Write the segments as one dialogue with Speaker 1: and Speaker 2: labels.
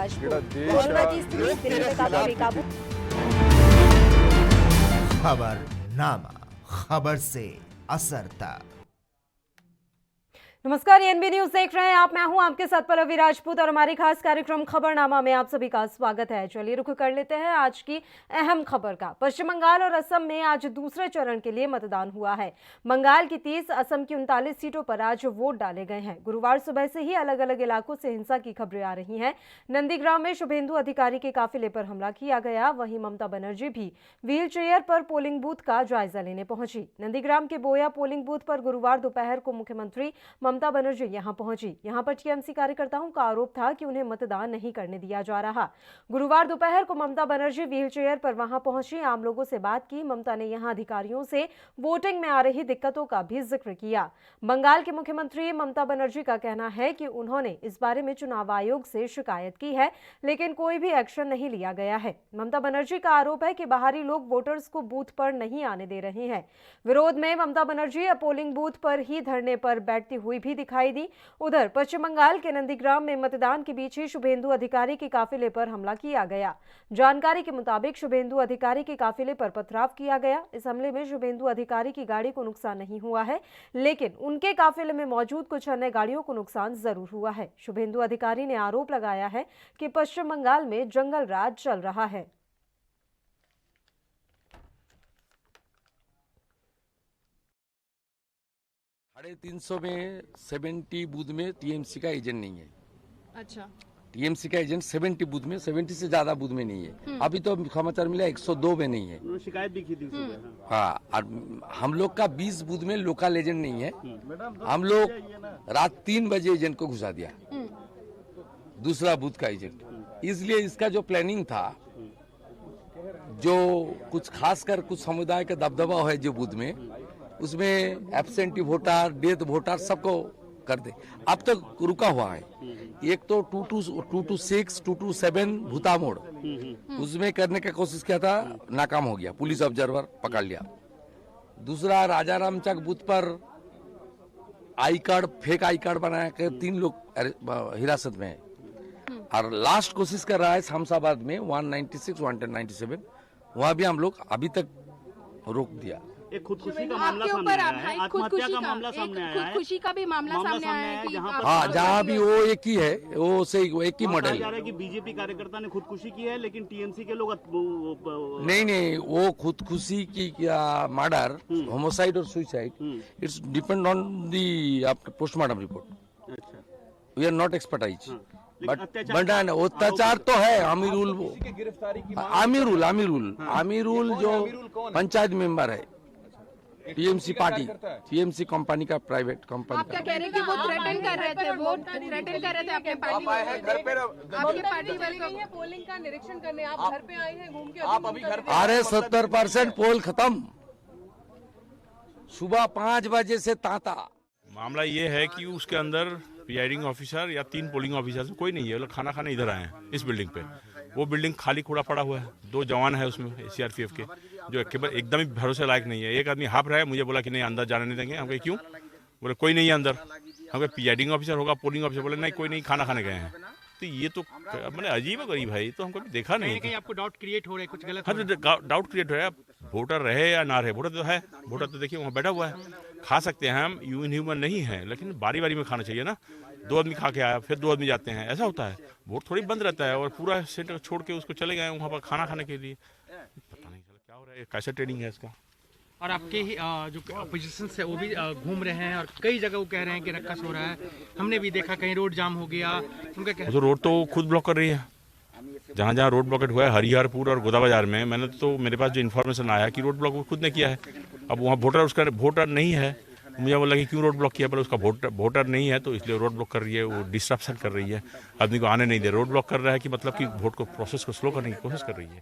Speaker 1: Virajpur. Corona की स्थिति दिल्ली में काफी बेकाबू।
Speaker 2: खबरनामा, खबर से असर तक।
Speaker 1: नमस्कार, एनबी न्यूज देख रहे हैं आप। मैं हूं आपके साथ पल्लवी राजपूत और हमारी खास कार्यक्रम खबरनामा में आप सभी का स्वागत है। चलिए रुख कर लेते हैं आज की अहम खबर का। पश्चिम बंगाल और असम में आज दूसरे चरण के लिए मतदान हुआ है। बंगाल की 30, असम की 39 सीटों पर आज वोट डाले गए हैं। गुरुवार सुबह से ही अलग अलग इलाकों से हिंसा की खबरें आ रही हैं। नंदीग्राम में शुभेंदु अधिकारी के काफिले पर हमला किया गया। वहीं ममता बनर्जी भी व्हील चेयर पर पोलिंग बूथ का जायजा लेने पहुंची। नंदीग्राम के बोया पोलिंग बूथ पर गुरुवार दोपहर को मुख्यमंत्री ममता बनर्जी यहां पहुंची। यहां पर टीएमसी कार्यकर्ताओं का आरोप था कि उन्हें मतदान नहीं करने दिया जा रहा। गुरुवार दोपहर को ममता बनर्जी व्हील चेयर पर वहां पहुंची, आम लोगों से बात की। ममता ने यहां अधिकारियों से वोटिंग में आ रही दिक्कतों का भी जिक्र किया। बंगाल की मुख्यमंत्री ममता बनर्जी का कहना है कि उन्होंने इस बारे में चुनाव आयोग से शिकायत की है, लेकिन कोई भी एक्शन नहीं लिया गया है। ममता बनर्जी का आरोप है कि बाहरी लोग वोटर्स को बूथ पर नहीं आने दे रहे हैं। विरोध में ममता बनर्जी पोलिंग बूथ पर ही धरने पर बैठती हुई भी दिखाई दी। उधर पश्चिम बंगाल के नंदीग्राम में मतदान के बीच ही शुभेंदु अधिकारी के काफिले पर हमला किया गया। जानकारी के मुताबिक शुभेंदु अधिकारी के काफिले पर पथराव किया गया। इस हमले में शुभेंदु अधिकारी की गाड़ी को नुकसान नहीं हुआ है, लेकिन उनके काफिले में मौजूद कुछ अन्य गाड़ियों को नुकसान जरूर हुआ है। शुभेंदु अधिकारी ने आरोप लगाया है कि पश्चिम बंगाल में जंगल राज चल रहा है।
Speaker 3: 350 में 70 बूथ में टीएमसी का एजेंट नहीं है।
Speaker 4: अच्छा,
Speaker 3: टीएमसी का एजेंट 70 बूथ में, 70 से ज्यादा बूथ में नहीं है। अभी तो समाचार मिला 102 में नहीं है।
Speaker 5: शिकायत भी की थी सुबह।
Speaker 3: हाँ, और हम लोग का 20 बूथ में लोकल एजेंट नहीं है। हम लोग रात 3 बजे एजेंट को घुसा दिया, दूसरा बूथ का एजेंट। इसलिए इसका जो प्लानिंग था, जो कुछ खासकर कुछ समुदाय का दबदबा है जो बूथ में, उसमें एब्सेंटी वोटर, डेथ वोटर सबको कर दे। अब तक रुका हुआ है। एक तो 226, 227 भूता मोड़, उसमें करने का कोशिश किया था, नाकाम हो गया। पुलिस ऑब्जर्वर पकड़ लिया। दूसरा राजाराम चक बूथ पर I card, fake I card बना के 3 लोग हिरासत में है। और लास्ट कोशिश कर रहा है शमशाबाद में 196, 197, वहां भी हम लोग अभी तक रोक दिया।
Speaker 5: एक खुदकुशी का मामला सामने आया है, आत्महत्या का मामला सामने आया है,
Speaker 4: खुदकुशी का भी मामला सामने आया है कि
Speaker 3: हाँ, जहाँ भी वो एक ही है, वो से एक ही मॉडल
Speaker 5: जा रहा है कि बीजेपी कार्यकर्ता ने खुदकुशी की है, लेकिन टीएमसी के लोग
Speaker 3: नहीं, वो खुदकुशी की मर्डर, होमोसाइड और suicide, it's depend on the आपका पोस्टमार्टम रिपोर्ट।
Speaker 5: अच्छा,
Speaker 3: we are not expertise, but अत्याचार तो है। आमिरुल जो पंचायत मेंबर है, टीएमसी पार्टी, टीएमसी कंपनी का, प्राइवेट कंपनी।
Speaker 4: आप क्या कह रहे हैं कि वो थ्रेटन कर रहे थे, वो थ्रेटन कर रहे थे अपने पार्टी आपकी पार्टी वाले
Speaker 6: पोलिंग का निरीक्षण करने आप घर पे आए हैं, घूम के
Speaker 3: आप अभी घर पे? अरे 70% पोल खत्म, सुबह 5 बजे से तांता।
Speaker 7: मामला ये है कि उसके अंदर प्रिजाइडिंग ऑफिसर या 3 पोलिंग ऑफिसर कोई नहीं है। लोग खाना खाने इधर आए हैं इस बिल्डिंग पे। वो बिल्डिंग खाली कूड़ा पड़ा हुआ है। 2 जवान है उसमें सीआरपीएफ के, जो एकदम ही भरोसे लायक नहीं है। एक आदमी हाफ रहा है, मुझे बोला कि नहीं अंदर जाने नहीं देंगे। हम कहे क्यों? बोले कोई नहीं है अंदर। हम कहे प्रिजाइडिंग ऑफिसर होगा, पोलिंग ऑफिसर, बोले नहीं कोई नहीं, खाना खाने गए हैं। तो ये तो मैंने अजीब है गरीब भाई, तो हम कभी देखा नहीं।
Speaker 8: कहीं आपको डाउट क्रिएट हो रहा है, कुछ गलत?
Speaker 7: हाँ, तो डाउट क्रिएट हो रहा है। वोटर रहे या ना रहे, वोटर तो है। वोटर तो देखिए वहाँ बैठा हुआ है, खा सकते हैं हम, ह्यूमन नहीं है, लेकिन बारी बारी में खाना चाहिए ना। 2 आदमी खा के आया, फिर 2 आदमी जाते हैं, ऐसा होता है। वोट थोड़ी बंद रहता है और पूरा सेंटर छोड़ के उसको चले गए वहाँ पर खाना खाने के लिए। पता नहीं चला क्या हो रहा है, कैसा ट्रेडिंग है इसका।
Speaker 8: और आपके ही जो अपोजिशन है वो भी घूम रहे हैं और कई जगह वो कह रहे हैं कि रक्कस हो रहा है। हमने भी देखा कहीं रोड जाम हो गया, उनका क्या?
Speaker 7: तो रोड तो खुद ब्लॉक कर रही है। जहाँ जहाँ रोड ब्लॉकेट हुआ है, हरिहरपुर और गोदा बाजार में, मैंने तो मेरे पास जो इन्फॉर्मेशन आया कि रोड ब्लॉक वो खुद ने किया है। अब वहाँ उसका वोटर नहीं है। मुझे बोला कि क्यों रोड ब्लॉक किया, बोले उसका वोटर नहीं है तो इसलिए रोड ब्लॉक कर रही है, वो डिस्ट्रप्शन कर रही है, आदमी को आने नहीं दे। रोड ब्लॉक कर रहा है कि मतलब कि वोट को प्रोसेस को स्लो करने की कोशिश कर रही है।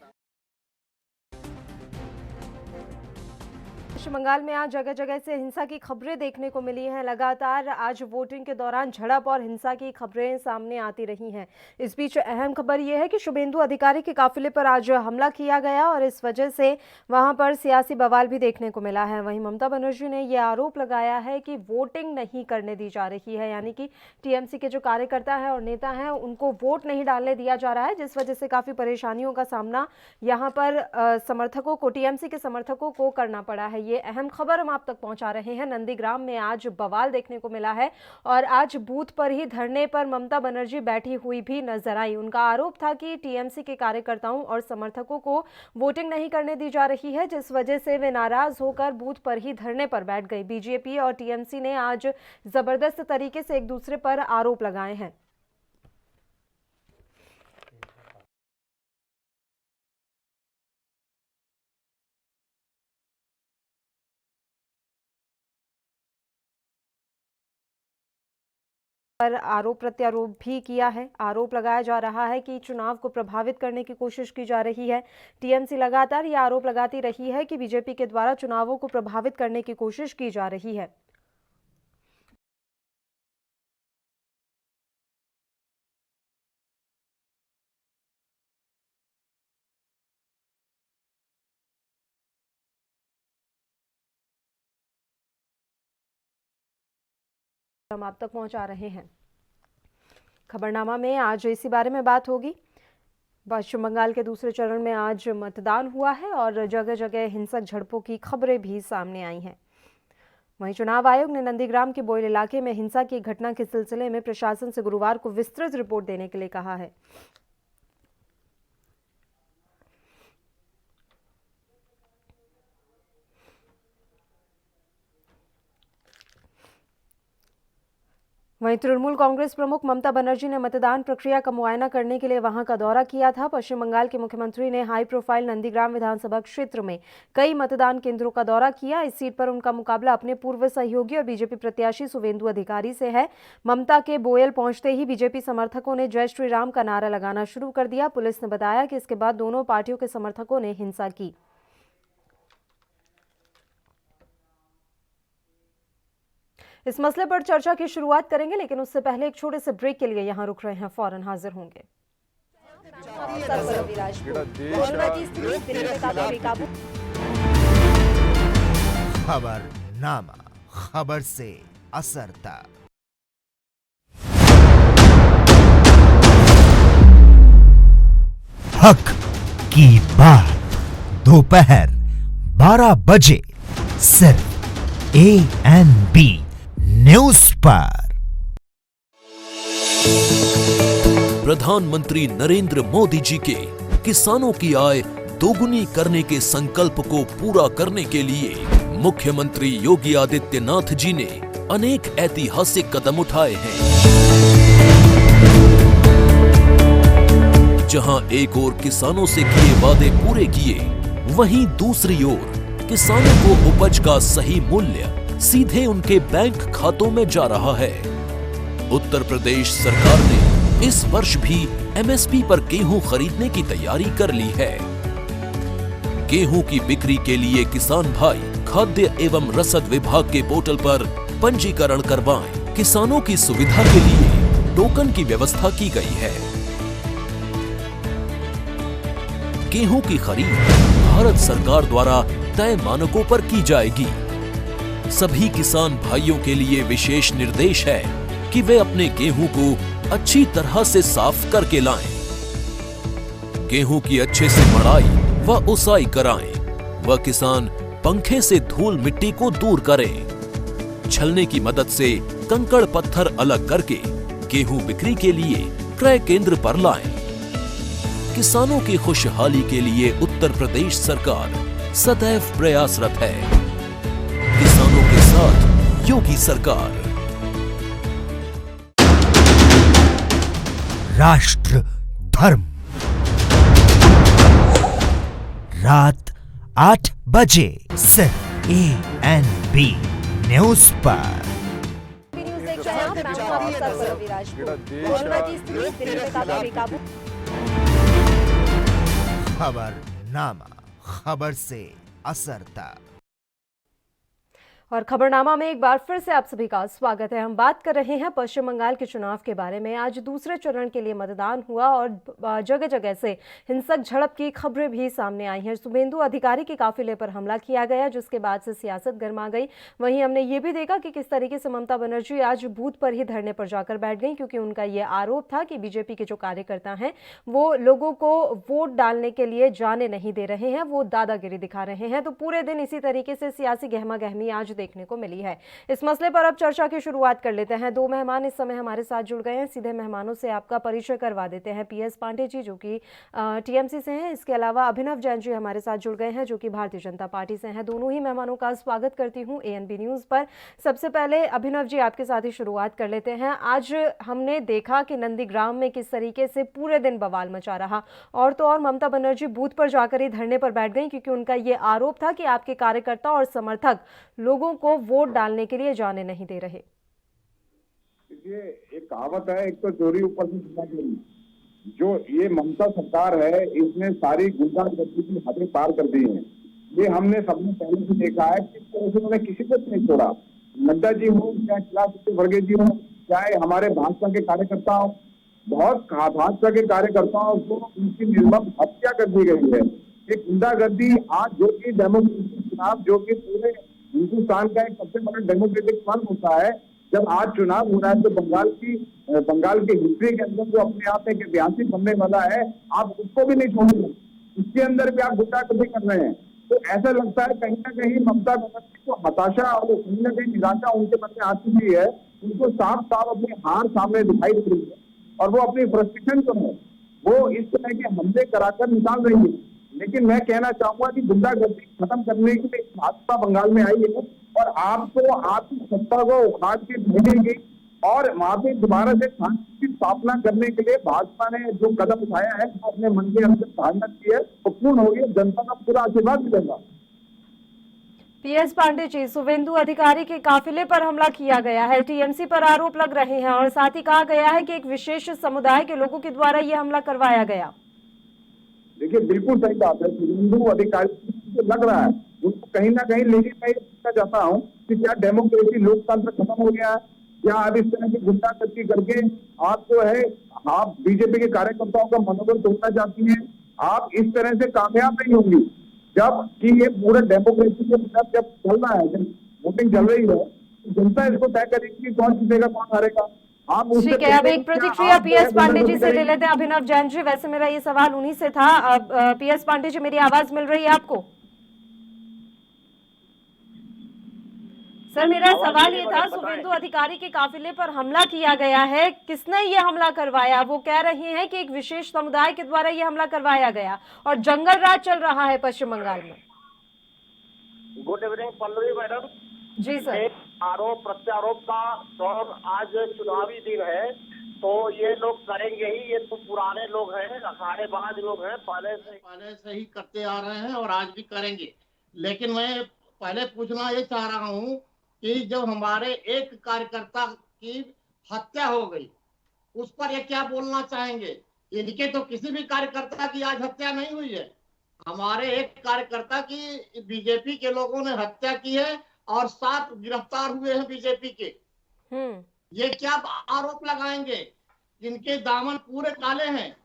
Speaker 1: पश्चिम बंगाल में आज जगह जगह से हिंसा की खबरें देखने को मिली हैं। लगातार आज वोटिंग के दौरान झड़प और हिंसा की खबरें सामने आती रही हैं। इस बीच अहम खबर यह है कि शुभेंदु अधिकारी के काफिले पर आज हमला किया गया और इस वजह से वहां पर सियासी बवाल भी देखने को मिला है। वहीं ममता बनर्जी ने यह आरोप लगाया है कि वोटिंग नहीं करने दी जा रही है, यानी कि टीएमसी के जो कार्यकर्ता हैं और नेता हैं उनको वोट नहीं डालने दिया जा रहा है, जिस वजह से काफी परेशानियों का सामना यहाँ पर समर्थकों को, टीएमसी के समर्थकों को करना पड़ा है। ये अहम खबर हम आप तक पहुंचा रहे हैं। नंदीग्राम में आज बवाल देखने को मिला है और आज बूथ पर ही धरने पर ममता बनर्जी बैठी हुई भी नजर आई। उनका आरोप था कि टीएमसी के कार्यकर्ताओं और समर्थकों को वोटिंग नहीं करने दी जा रही है, जिस वजह से वे नाराज होकर बूथ पर ही धरने पर बैठ गई। बीजेपी और टीएमसी ने आज जबरदस्त तरीके से एक दूसरे पर आरोप लगाए हैं। पर आरोप प्रत्यारोप भी किया है। आरोप लगाया जा रहा है कि चुनाव को प्रभावित करने की कोशिश की जा रही है। टीएमसी लगातार ये आरोप लगाती रही है कि बीजेपी के द्वारा चुनावों को प्रभावित करने की कोशिश की जा रही है। हम आप तक पहुंचा रहे हैं। खबरनामा में आज इसी बारे में बात होगी। पश्चिम बंगाल के दूसरे चरण में आज मतदान हुआ है और जगह जगह हिंसक झड़पों की खबरें भी सामने आई हैं। वहीं चुनाव आयोग ने नंदीग्राम के बोयल इलाके में हिंसा की घटना के सिलसिले में प्रशासन से गुरुवार को विस्तृत रिपोर्ट देने के लिए कहा है। वहीं तृणमूल कांग्रेस प्रमुख ममता बनर्जी ने मतदान प्रक्रिया का मुआयना करने के लिए वहां का दौरा किया था। पश्चिम बंगाल के मुख्यमंत्री ने हाई प्रोफाइल नंदीग्राम विधानसभा क्षेत्र में कई मतदान केंद्रों का दौरा किया। इस सीट पर उनका मुकाबला अपने पूर्व सहयोगी और बीजेपी प्रत्याशी शुभेंदु अधिकारी से है। ममता के बोयल पहुंचते ही बीजेपी समर्थकों ने जय श्री राम का नारा लगाना शुरू कर दिया। पुलिस ने बताया कि इसके बाद दोनों पार्टियों के समर्थकों ने हिंसा की। इस मसले पर चर्चा की शुरुआत करेंगे, लेकिन उससे पहले एक छोटे से ब्रेक के लिए यहां रुक रहे हैं। फौरन हाजिर होंगे।
Speaker 2: खबरनामा, खबर से असर तक। हक की बात दोपहर 12 बजे सिर्फ ANB न्यूज पर।
Speaker 9: प्रधानमंत्री नरेंद्र मोदी जी के किसानों की आय दोगुनी करने के संकल्प को पूरा करने के लिए मुख्यमंत्री योगी आदित्यनाथ जी ने अनेक ऐतिहासिक कदम उठाए हैं। जहां एक ओर किसानों से किए वादे पूरे किए, वहीं दूसरी ओर किसानों को उपज का सही मूल्य सीधे उनके बैंक खातों में जा रहा है। उत्तर प्रदेश सरकार ने इस वर्ष भी MSP पर गेहूं खरीदने की तैयारी कर ली है। गेहूं की बिक्री के लिए किसान भाई खाद्य एवं रसद विभाग के पोर्टल पर पंजीकरण करवाएं। किसानों की सुविधा के लिए टोकन की व्यवस्था की गई है। गेहूं की खरीद भारत सरकार द्वारा तय मानकों पर की जाएगी। सभी किसान भाइयों के लिए विशेष निर्देश है कि वे अपने गेहूं को अच्छी तरह से साफ करके लाएं। गेहूं की अच्छे से मड़ाई व उसाई कराएं व किसान पंखे से धूल मिट्टी को दूर करें। छलने की मदद से कंकड़ पत्थर अलग करके गेहूं बिक्री के लिए क्रय केंद्र पर लाएं। किसानों की खुशहाली के लिए उत्तर प्रदेश सरकार सदैव प्रयासरत है। किसानों के साथ योगी सरकार।
Speaker 2: राष्ट्र धर्म रात 8 बजे सिर्फ ANB न्यूज पर। खबरनामा, खबर से असर तक।
Speaker 1: और खबरनामा में एक बार फिर से आप सभी का स्वागत है। हम बात कर रहे हैं पश्चिम बंगाल के चुनाव के बारे में। आज दूसरे चरण के लिए मतदान हुआ और जगह जगह से हिंसक झड़प की खबरें भी सामने आई हैं। शुभेंदु अधिकारी के काफिले पर हमला किया गया, जिसके बाद से सियासत गर्मा गई। वहीं हमने ये भी देखा कि किस तरीके से ममता बनर्जी आज बूथ पर ही धरने पर जाकर बैठ गई, क्योंकि उनका ये आरोप था कि बीजेपी के जो कार्यकर्ता हैं वो लोगों को वोट डालने के लिए जाने नहीं दे रहे हैं, वो दादागिरी दिखा रहे हैं। तो पूरे दिन इसी तरीके से सियासी गहमा गहमी आज देखने को मिली है। इस मसले पर अब चर्चा की शुरुआत कर लेते हैं। दो मेहमान इस समय हमारे साथ जुड़ गए हैं। सीधे मेहमानों से आपका परिचय करवा देते हैं। पीएस पांडे जी जो कि टीएमसी से हैं, इसके अलावा अभिनव जैन जी हमारे साथ जुड़ गए हैं जो कि भारतीय जनता पार्टी से हैं। दोनों ही मेहमानों का स्वागत करती हूं एएनबी न्यूज पर। सबसे पहले अभिनव जी, आपके साथ ही शुरुआत कर लेते हैं। आज हमने देखा कि नंदीग्राम में किस तरीके से पूरे दिन बवाल मचा रहा, और तो और ममता बनर्जी बूथ पर जाकर ही धरने पर बैठ गई, क्योंकि उनका ये आरोप था कि आपके कार्यकर्ता और समर्थक लोगों को वोट डालने के लिए जाने नहीं दे रहे।
Speaker 10: देखिए, एक कहावत है, एक तो चोरी ऊपर से सीधा चोरी। जो ये ममता सरकार है, इसने सारी गुंडागर्दी की हदें पार कर दी हैं। ये हमने सबने पहले से देखा है कि उन्होंने किसी को नहीं छोड़ा। नड्डा जी हो, चाहे कैलाश वर्गे जी हो, चाहे हमारे भाजपा के कार्यकर्ता हो, बहुत भाजपा के कार्यकर्ताओं को उनकी निर्मम हत्या कर दी गई है। ये गुंडागर्दी आज जो कि डेमोक्रेटिक चुनाव, जो कि पूरे हिंदुस्तान का एक सबसे बड़ा डेमोक्रेटिक फंड होता है, जब आज चुनाव हो रहा है तो बंगाल के हिस्ट्री के अंदर जो अपने आप एक ऐतिहासिक बनने वाला है, आप उसको भी नहीं छोड़ेंगे। इसके अंदर भी आप गुंडागर्दी कर रहे हैं। तो ऐसा लगता है कहीं ना कहीं ममता बनर्जी को हताशा और कहीं ना कहीं निराशा उनके मन में आ चुकी है। उनको साफ साफ अपनी हार सामने दिखाई दे रही है और वो अपनी फ्रस्ट्रेशन जो है वो इस तरह के हमले कराकर निकाल रही है। लेकिन मैं कहना चाहूंगा कि गुंडागर्दी खत्म करने के लिए भाजपा बंगाल में आई है और आपको आपकी सत्ता को उखाड़ के भेजेगी और वहां पे दोबारा से शांति की स्थापना करने के लिए भाजपा ने जो कदम उठाया है, जो अपने मन के अंदर धारणा की है, वो पूर्ण होगी। जनता का पूरा आशीर्वाद मिलेगा।
Speaker 1: पीएस पांडे जी, शुभेंदु अधिकारी के काफिले पर हमला किया गया है, टीएमसी पर आरोप लग रहे हैं और साथ ही कहा गया है कि एक विशेष समुदाय के लोगों के द्वारा यह हमला करवाया गया।
Speaker 10: देखिए, बिल्कुल सही बात है। शुभेंदु अधिकारी को लग रहा है उनको कहीं ना कहीं, लेकिन मैं ये पूछना चाहता हूँ कि क्या डेमोक्रेसी लोकतंत्र खत्म हो गया है? क्या आप इस तरह की गुंडागर्दी करके आपको है, आप बीजेपी के कार्यकर्ताओं का मनोबल तोड़ना चाहती हैं? आप इस तरह से कामयाब नहीं होंगी। जब कि ये पूरा डेमोक्रेसी के मतलब जब चल रहा है, जब वोटिंग चल रही है, तो जनता इसको तय करेगी कि कौन जीतेगा कौन हारेगा। आप
Speaker 1: ठीक है, अब एक प्रतिक्रिया पीएस पांडे जी से ले लेते हैं। अभिनव जैन जी, वैसे मेरा ये सवाल उन्हीं से था। पीएस पांडे जी, मेरी आवाज मिल रही है आपको? सर, मेरा सवाल ये था, शुभेंदु अधिकारी के काफिले पर हमला किया गया है, किसने ये हमला करवाया? वो कह रहे हैं कि एक विशेष समुदाय के द्वारा ये हमला करवाया गया और जंगल राज चल रहा है पश्चिम बंगाल में।
Speaker 11: गुड इवनिंग पल्लवी मैडम
Speaker 1: जी सर।
Speaker 11: आरोप प्रत्यारोप का दौर, आज चुनावी दिन है तो ये लोग करेंगे ही। ये तो पुराने लोग हैं, अखाड़ेबाज लोग हैं, पहले से ही करते आ रहे हैं और आज भी करेंगे। लेकिन मैं पहले पूछना ये चाह रहा हूँ कि जब हमारे एक कार्यकर्ता की हत्या हो गई, उस पर ये क्या बोलना चाहेंगे? इनके तो किसी भी कार्यकर्ता की आज हत्या नहीं हुई है। हमारे एक कार्यकर्ता की बीजेपी के लोगों ने हत्या की है और 7 गिरफ्तार हुए हैं बीजेपी के। ये क्या आरोप लगाएंगे? इनके दामन पूरे काले हैं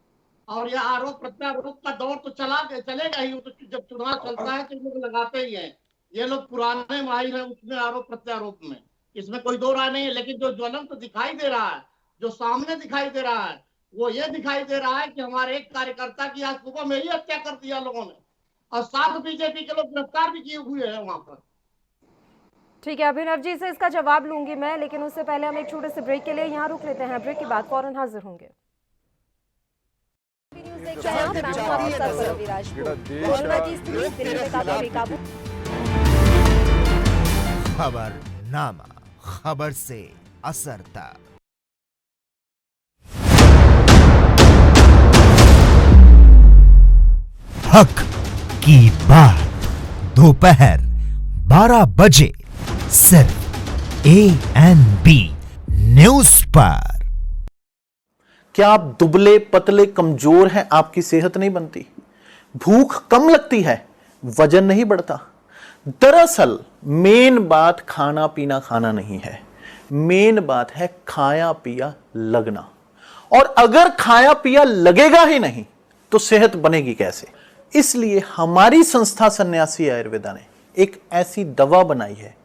Speaker 11: और यह आरोप प्रत्यारोप का दौर तो चलेगा ही। तो जब चुनाव चलता है तो लोग लगाते ही हैं। ये लोग पुराने माहिर हैं उसमें आरोप प्रत्यारोप में, इसमें कोई दो राय नहीं है। लेकिन जो ज्वलंत तो दिखाई दे रहा है, जो सामने दिखाई दे रहा है, वो ये दिखाई दे रहा है कि हमारे एक कार्यकर्ता की आज सुबह में ही हत्या कर दिया लोगों ने और 7 बीजेपी के लोग गिरफ्तार भी किए हुए हैं वहां पर।
Speaker 1: ठीक है, अभिनव जी से इसका जवाब लूंगी मैं, लेकिन उससे पहले हम एक छोटे से ब्रेक के लिए यहाँ रुक लेते हैं। ब्रेक के बाद फौरन हाजिर होंगे।
Speaker 2: खबरनामा, खबर से असर तक। हक की बात, दोपहर 12 बजे सिर्फ एएनबी न्यूज पर।
Speaker 12: क्या आप दुबले पतले कमजोर हैं? आपकी सेहत नहीं बनती, भूख कम लगती है, वजन नहीं बढ़ता, दरअसल मेन बात खाना पीना खाना नहीं है, मेन बात है खाया पिया लगना। और अगर खाया पिया लगेगा ही नहीं तो सेहत बनेगी कैसे? इसलिए हमारी संस्था सन्यासी आयुर्वेदा ने एक ऐसी दवा बनाई है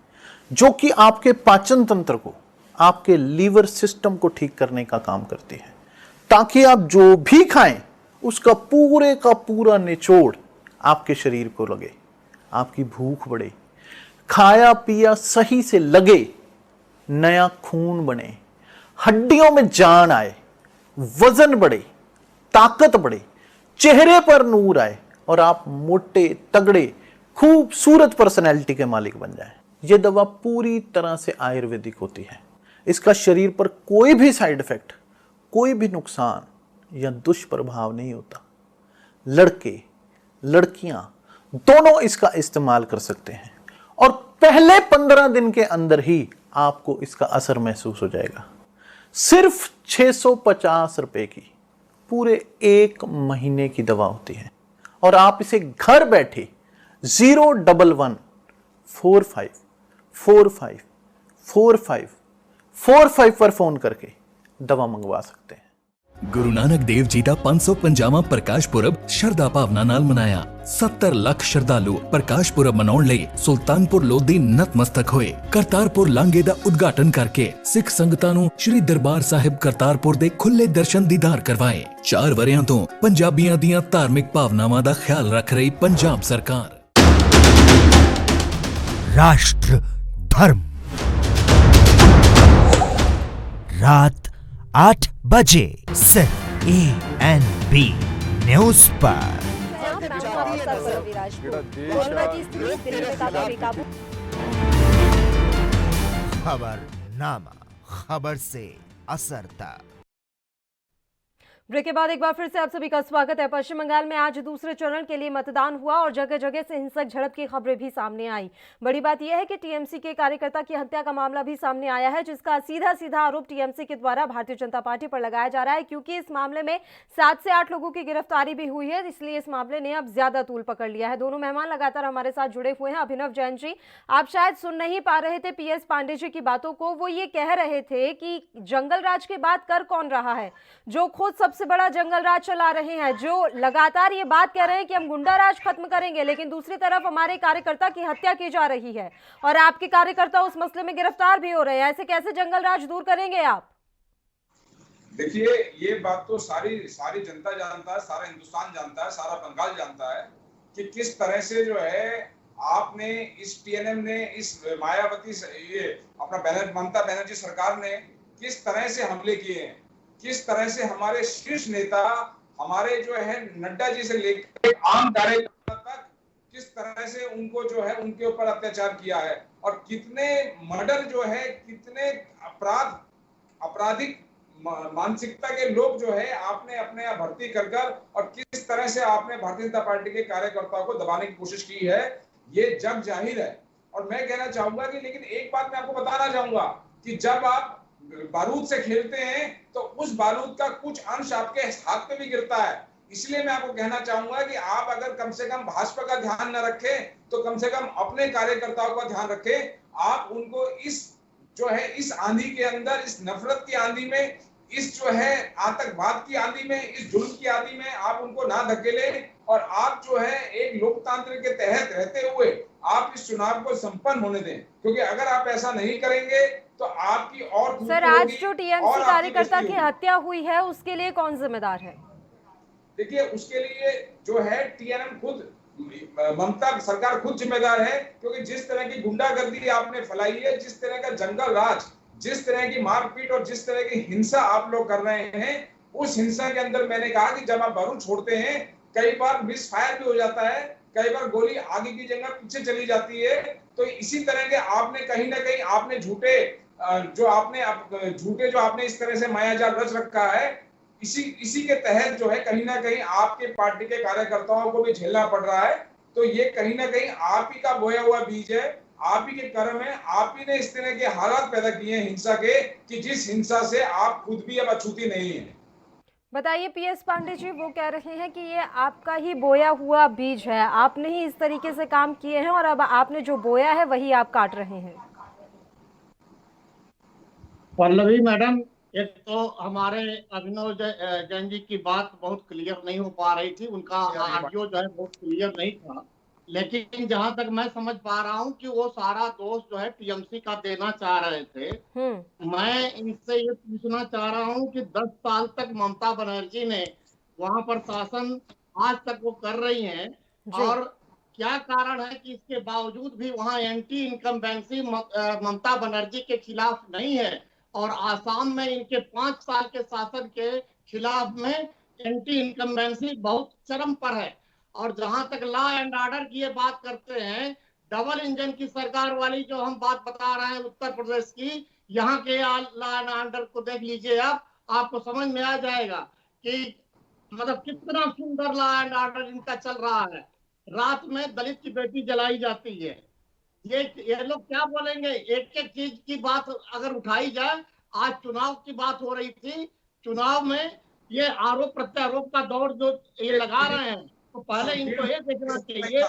Speaker 12: जो कि आपके पाचन तंत्र को, आपके लीवर सिस्टम को ठीक करने का काम करती है, ताकि आप जो भी खाएं उसका पूरे का पूरा निचोड़ आपके शरीर को लगे, आपकी भूख बढ़े, खाया पिया सही से लगे, नया खून बने, हड्डियों में जान आए, वजन बढ़े, ताकत बढ़े, चेहरे पर नूर आए और आप मोटे तगड़े खूबसूरत पर्सनैलिटी के मालिक बन जाएं। यह दवा पूरी तरह से आयुर्वेदिक होती है। इसका शरीर पर कोई भी साइड इफेक्ट, कोई भी नुकसान या दुष्प्रभाव नहीं होता। लड़के लड़कियां दोनों इसका इस्तेमाल कर सकते हैं और पहले 15 दिन के अंदर ही आपको इसका असर महसूस हो जाएगा। सिर्फ 650 रुपए की पूरे 1 महीने की दवा होती है और आप इसे घर बैठे 01145454545 पर फोन करके दवा मंगवा सकते हैं।
Speaker 9: गुरु नानक देव जी का 550वां प्रकाश पुरब शरदा भावना नाल मनाया। 70 ਲੱਖ ਸ਼ਰਧਾਲੂ ਪ੍ਰਕਾਸ਼ ਪੁਰਬ ਮਨਾਉਣ ਲਈ ਸੁਲਤਾਨਪੁਰ ਲੋਧੀ ਨਤਮਸਤਕ ਹੋਏ। ਕਰਤਾਰਪੁਰ ਲਾਂਘੇ ਦਾ ਉਦਘਾਟਨ ਕਰਕੇ ਸਿੱਖ ਸੰਗਤਾਂ ਨੂੰ ਸ੍ਰੀ ਦਰਬਾਰ ਸਾਹਿਬ ਕਰਤਾਰਪੁਰ ਦੇ ਖੁੱਲੇ ਦਰਸ਼ਨ ਦੀਦਾਰ ਕਰਵਾਏ। 4 ਵਰਿਆਂ ਤੋਂ ਪੰਜਾਬੀਆਂ ਦੀਆਂ ਧਾਰਮਿਕ ਭਾਵਨਾਵਾਂ ਦਾ ਖਿਆਲ ਰੱਖ ਰਹੀ ਪੰਜਾਬ ਸਰਕਾਰ।
Speaker 2: राष्ट्र धर्म रात 8 बजे सिर्फ ANB न्यूज पर। खबरनामा, खबर से असर तक।
Speaker 1: ब्रेक के बाद एक बार फिर से आप सभी का स्वागत है। पश्चिम बंगाल में आज दूसरे चरण के लिए मतदान हुआ और जगह जगह से हिंसक झड़प की खबरें भी सामने आई। बड़ी बात यह है कि टीएमसी के कार्यकर्ता की हत्या का मामला भी सामने आया है, जिसका सीधा सीधा आरोप टीएमसी के द्वारा भारतीय जनता पार्टी पर लगाया जा रहा है, क्योंकि इस मामले में 7 से 8 लोगों की गिरफ्तारी भी हुई है। इसलिए इस मामले ने अब ज्यादा तूल पकड़ लिया है। दोनों मेहमान लगातार हमारे साथ जुड़े हुए हैं। अभिनव जैन जी, आप शायद सुन नहीं पा रहे थे PS पांडे जी की बातों को। वो ये कह रहे थे कि जंगल राज की बात कर कौन रहा है, जो खुद सबसे बड़ा जंगल राज चला रहे हैं, जो लगातार ये बात कह रहे हैं कि हम गुंडा राज खत्म करेंगे, लेकिन दूसरी तरफ हमारे कार्यकर्ता की हत्या की जा रही है और आपके कार्यकर्ता उस मसले में गिरफ्तार भी हो रहे हैं। ऐसे कैसे जंगल राज दूर करेंगे आप?
Speaker 10: देखिए, ये बात तो सारी जनता जानता है, सारा हिंदुस्तान जानता है, सारा बंगाल जानता है कि किस तरह से जो है आपने इस TNM ने, इस मायावती ये अपना ममता बनर्जी सरकार ने किस तरह से हमले किए हैं, किस तरह से हमारे शीर्ष नेता, हमारे जो है नड्डा जी से लेकर आम कार्यकर्ता तक किस तरह से उनको जो है उनके ऊपर अत्याचार किया है और कितने मर्डर जो है, कितने आपराधिक मानसिकता के लोग जो है आपने अपने यहाँ भर्ती कर और किस तरह से आपने भारतीय जनता पार्टी के कार्यकर्ताओं को दबाने की कोशिश की है, ये जग जाहिर है। और मैं कहना चाहूंगा कि लेकिन एक बात मैं आपको बताना चाहूंगा कि जब आप बारूद से खेलते हैं तो उस बारूद का कुछ अंश आपके हाथ पे भी गिरता है। इसलिए मैं आपको कहना चाहूंगा कि आप अगर कम से कम भाजपा का ध्यान न रखें तो कम से कम अपने कार्यकर्ताओं का ध्यान रखें। आप उनको इस जो है इस आंधी के अंदर, इस नफरत की आंधी में, इस जो है आतंकवाद की आंधी में, इस जुल्म की आंधी में आप उनको ना धकेलें और आप जो है एक लोकतंत्र के तहत रहते हुए आप इस चुनाव को संपन्न होने दें, क्योंकि अगर आप ऐसा नहीं करेंगे तो आपकी और
Speaker 1: सर, आज जो टीएमसी कार्यकर्ता की हत्या हुई है उसके लिए कौन जिम्मेदार है?
Speaker 10: देखिए, उसके लिए जो है TNM खुद, ममता सरकार खुद जिम्मेदार है, क्योंकि जिस तरह की गुंडागर्दी आपने फैलाई है, जिस तरह का जंगल राज, जिस तरह की मारपीट और जिस तरह की हिंसा आप लोग कर रहे हैं, उस हिंसा के अंदर मैंने कहा कि जब आप बारूद छोड़ते हैं कई बार मिस फायर भी हो जाता है, कई बार गोली आगे की जगह पीछे चली जाती है। तो इसी तरह के आपने कहीं ना कहीं आपने झूठे जो आपने इस तरह से मायाजाल रच रखा है, इसी के तहत जो है कहीं ना कहीं आपके पार्टी के कार्यकर्ताओं को भी झेलना पड़ रहा है। तो ये कहीं ना कहीं आप ही का बोया हुआ बीज है, आप ही के कर्म है, आप ही ने इस तरह के हालात पैदा किए हैं हिंसा के कि जिस हिंसा से आप खुद भी अब अछूती नहीं है।
Speaker 1: बताइए पीएस पांडे जी, वो कह रहे हैं कि ये आपका ही बोया हुआ बीज है, आपने ही इस तरीके से काम किए हैं और अब आपने जो बोया है वही आप काट रहे हैं।
Speaker 11: पल्लवी मैडम, एक तो हमारे अभिनव जैन जी की बात बहुत क्लियर नहीं हो पा रही थी, उनका ऑडियो जो है बहुत क्लियर नहीं था। लेकिन जहां तक मैं समझ पा रहा हूं कि वो सारा दोष जो है टीएमसी का देना चाह रहे थे। मैं इनसे ये पूछना चाह रहा हूं कि 10 साल तक ममता बनर्जी ने वहां पर शासन आज तक वो कर रही हैं, और क्या कारण है कि इसके बावजूद भी वहां एंटी इनकम्बेंसी ममता बनर्जी के खिलाफ नहीं है, और आसाम में इनके 5 साल के शासन के खिलाफ में एंटी इनकम्बेंसी बहुत चरम पर है। और जहां तक लॉ एंड ऑर्डर की ये बात करते हैं, डबल इंजन की सरकार वाली जो हम बात बता रहे हैं उत्तर प्रदेश की, यहाँ के लॉ एंड ऑर्डर को देख लीजिए आप, आपको समझ में आ जाएगा कि मतलब कितना सुंदर लॉ एंड ऑर्डर इनका चल रहा है। रात में दलित की बेटी जलाई जाती है। ये लोग क्या बोलेंगे? एक एक चीज की बात अगर उठाई जाए, आज चुनाव की बात हो रही थी, चुनाव में ये आरोप प्रत्यारोप का दौर जो ये लगा रहे हैं, तो पहले इनको ये देखना चाहिए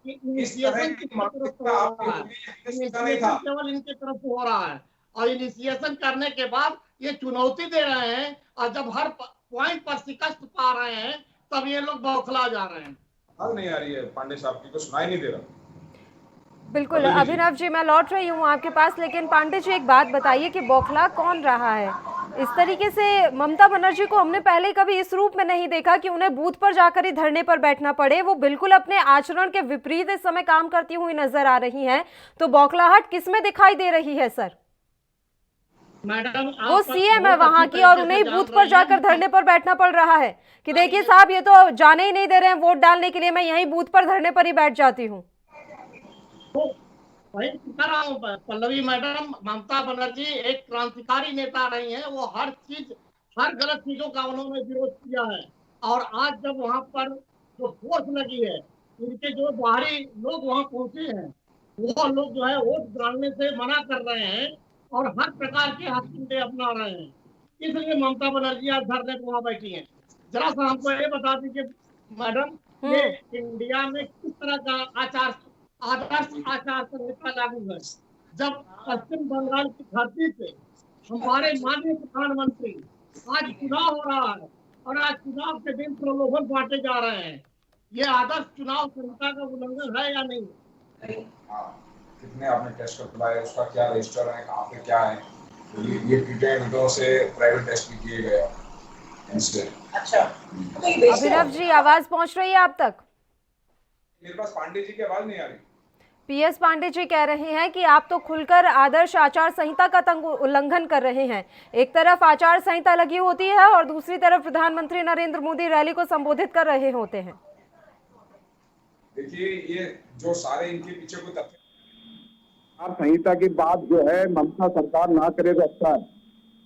Speaker 11: कि इनिशिएशन किसकी तरफ से हो रहा है। इनिशिएशन केवल इनके तरफ से हो रहा है, और इनिशिएशन करने के बाद ये चुनौती दे रहे हैं, और जब हर पॉइंट पर शिकस्त पा रहे हैं तब ये लोग बौखला जा रहे हैं।
Speaker 13: हाल नहीं आ रही है पांडे साहब की, तो सुनाई नहीं दे रहा।
Speaker 1: बिल्कुल अभिनव जी, मैं लौट रही हूँ आपके पास, लेकिन पांडे जी एक बात बताइए कि बौखला कौन रहा है? इस तरीके से ममता बनर्जी को हमने पहले कभी इस रूप में नहीं देखा कि उन्हें बूथ पर जाकर ही धरने पर बैठना पड़े। वो बिल्कुल अपने आचरण के विपरीत इस समय काम करती हुई नजर आ रही हैं, तो बौखलाहट किसमें दिखाई दे रही है सर?
Speaker 11: मैडम,
Speaker 1: वो सीएम है वहां की, और उन्हें बूथ पर जाकर धरने पर बैठना पड़ रहा है कि देखिए साहब, ये तो जाने ही नहीं दे रहे हैं वोट डालने के लिए, मैं यहीं बूथ पर धरने पर ही बैठ जाती हूँ।
Speaker 11: वही बता रहा हूँ पल्लवी मैडम, ममता बनर्जी एक क्रांतिकारी नेता रही हैं। वो हर गलत चीजों का उन्होंने विरोध किया है, और आज जब वहां पर जो फोर्स लगी है, इनके जो बाहरी लोग वहां पहुंचे हैं, वो लोग जो है वोट डालने से मना कर रहे हैं और हर प्रकार के हथकंडे अपना रहे हैं। इसलिए ममता बनर्जी आज धरने पर वहां बैठी है। जरा सा हमको ये बता दीजिए मैडम, ये इंडिया में किस तरह का आदर्श आचार संहिता लागू है, जब पश्चिम बंगाल की धरती पे हमारे माननीय प्रधानमंत्री, आज चुनाव हो रहा है और आज चुनाव के दिन प्रलोभन बांटे जा रहे हैं। ये आदर्श चुनाव संहिता का उल्लंघन है या नहीं?
Speaker 13: कितने आपने टेस्ट करवाए, उसका क्या रजिस्टर है, कहाँ पे क्या है? ये पीटे से प्राइवेट टेस्ट भी किए गए। अच्छा,
Speaker 1: अभिनव जी आवाज पहुंच रही है आप तक?
Speaker 13: मेरे पास पांडे जी की आवाज नहीं आ रही।
Speaker 1: पीएस पांडे जी कह रहे हैं कि आप तो खुलकर आदर्श आचार संहिता का उल्लंघन कर रहे हैं। एक तरफ आचार संहिता लगी होती है और दूसरी तरफ प्रधानमंत्री नरेंद्र मोदी रैली को संबोधित कर रहे होते हैं।
Speaker 13: देखिए, ये जो सारे इनके पीछे कोई तथ्य,
Speaker 10: आचार संहिता की बात जो है ममता सरकार ना करे तो अच्छा है।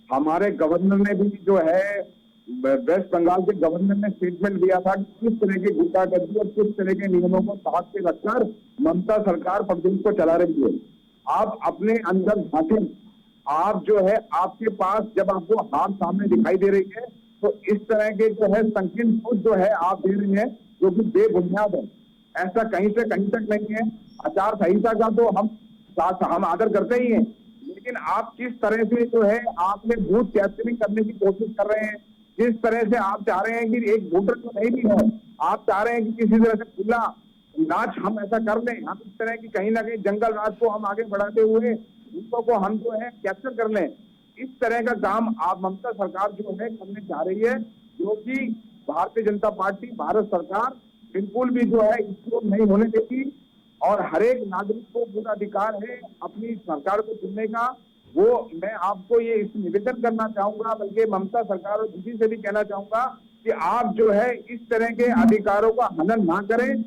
Speaker 10: हमारे गवर्नर ने भी जो है, वेस्ट बंगाल के गवर्नर ने स्टेटमेंट दिया था कि किस तरह की गुंडागर्दी और किस तरह के नियमों को साथ में रखकर ममता सरकार प्रदेश को चला रही है। आप अपने अंदर झांकें। आप जो है, आपके पास जब आपको हार सामने दिखाई दे रही है, तो इस तरह के जो है संकीर्ण सोच जो है आप दे रही है, जो कि बेबुनियाद है। ऐसा कहीं से कहीं तक नहीं है। आचार संहिता का तो हम आदर करते ही हैं, लेकिन आप किस तरह से जो है आपने बूथ कैप्चरिंग करने की कोशिश कर रहे हैं, जिस तरह से आप चाह रहे हैं कि एक वोटर तो नहीं भी हो, आप चाह रहे हैं कि किसी तरह से खुला नाच हम ऐसा कर लें, हम इस तरह की कहीं ना कहीं जंगल राज को हम आगे बढ़ाते हुए उनको को हम जो है कैप्चर कर लें। इस तरह का काम आप ममता सरकार जो है करने जा रही है, जो कि भारतीय जनता पार्टी, भारत सरकार बिल्कुल भी जो है इसको नहीं होने देगी। और हर एक नागरिक को पूरा अधिकार है अपनी सरकार को चुनने का। वो मैं आपको ये इस निवेदन करना चाहूंगा, बल्कि ममता सरकार और दीदी से भी कहना चाहूंगा कि आप जो है इस तरह के अधिकारों का हनन ना करें,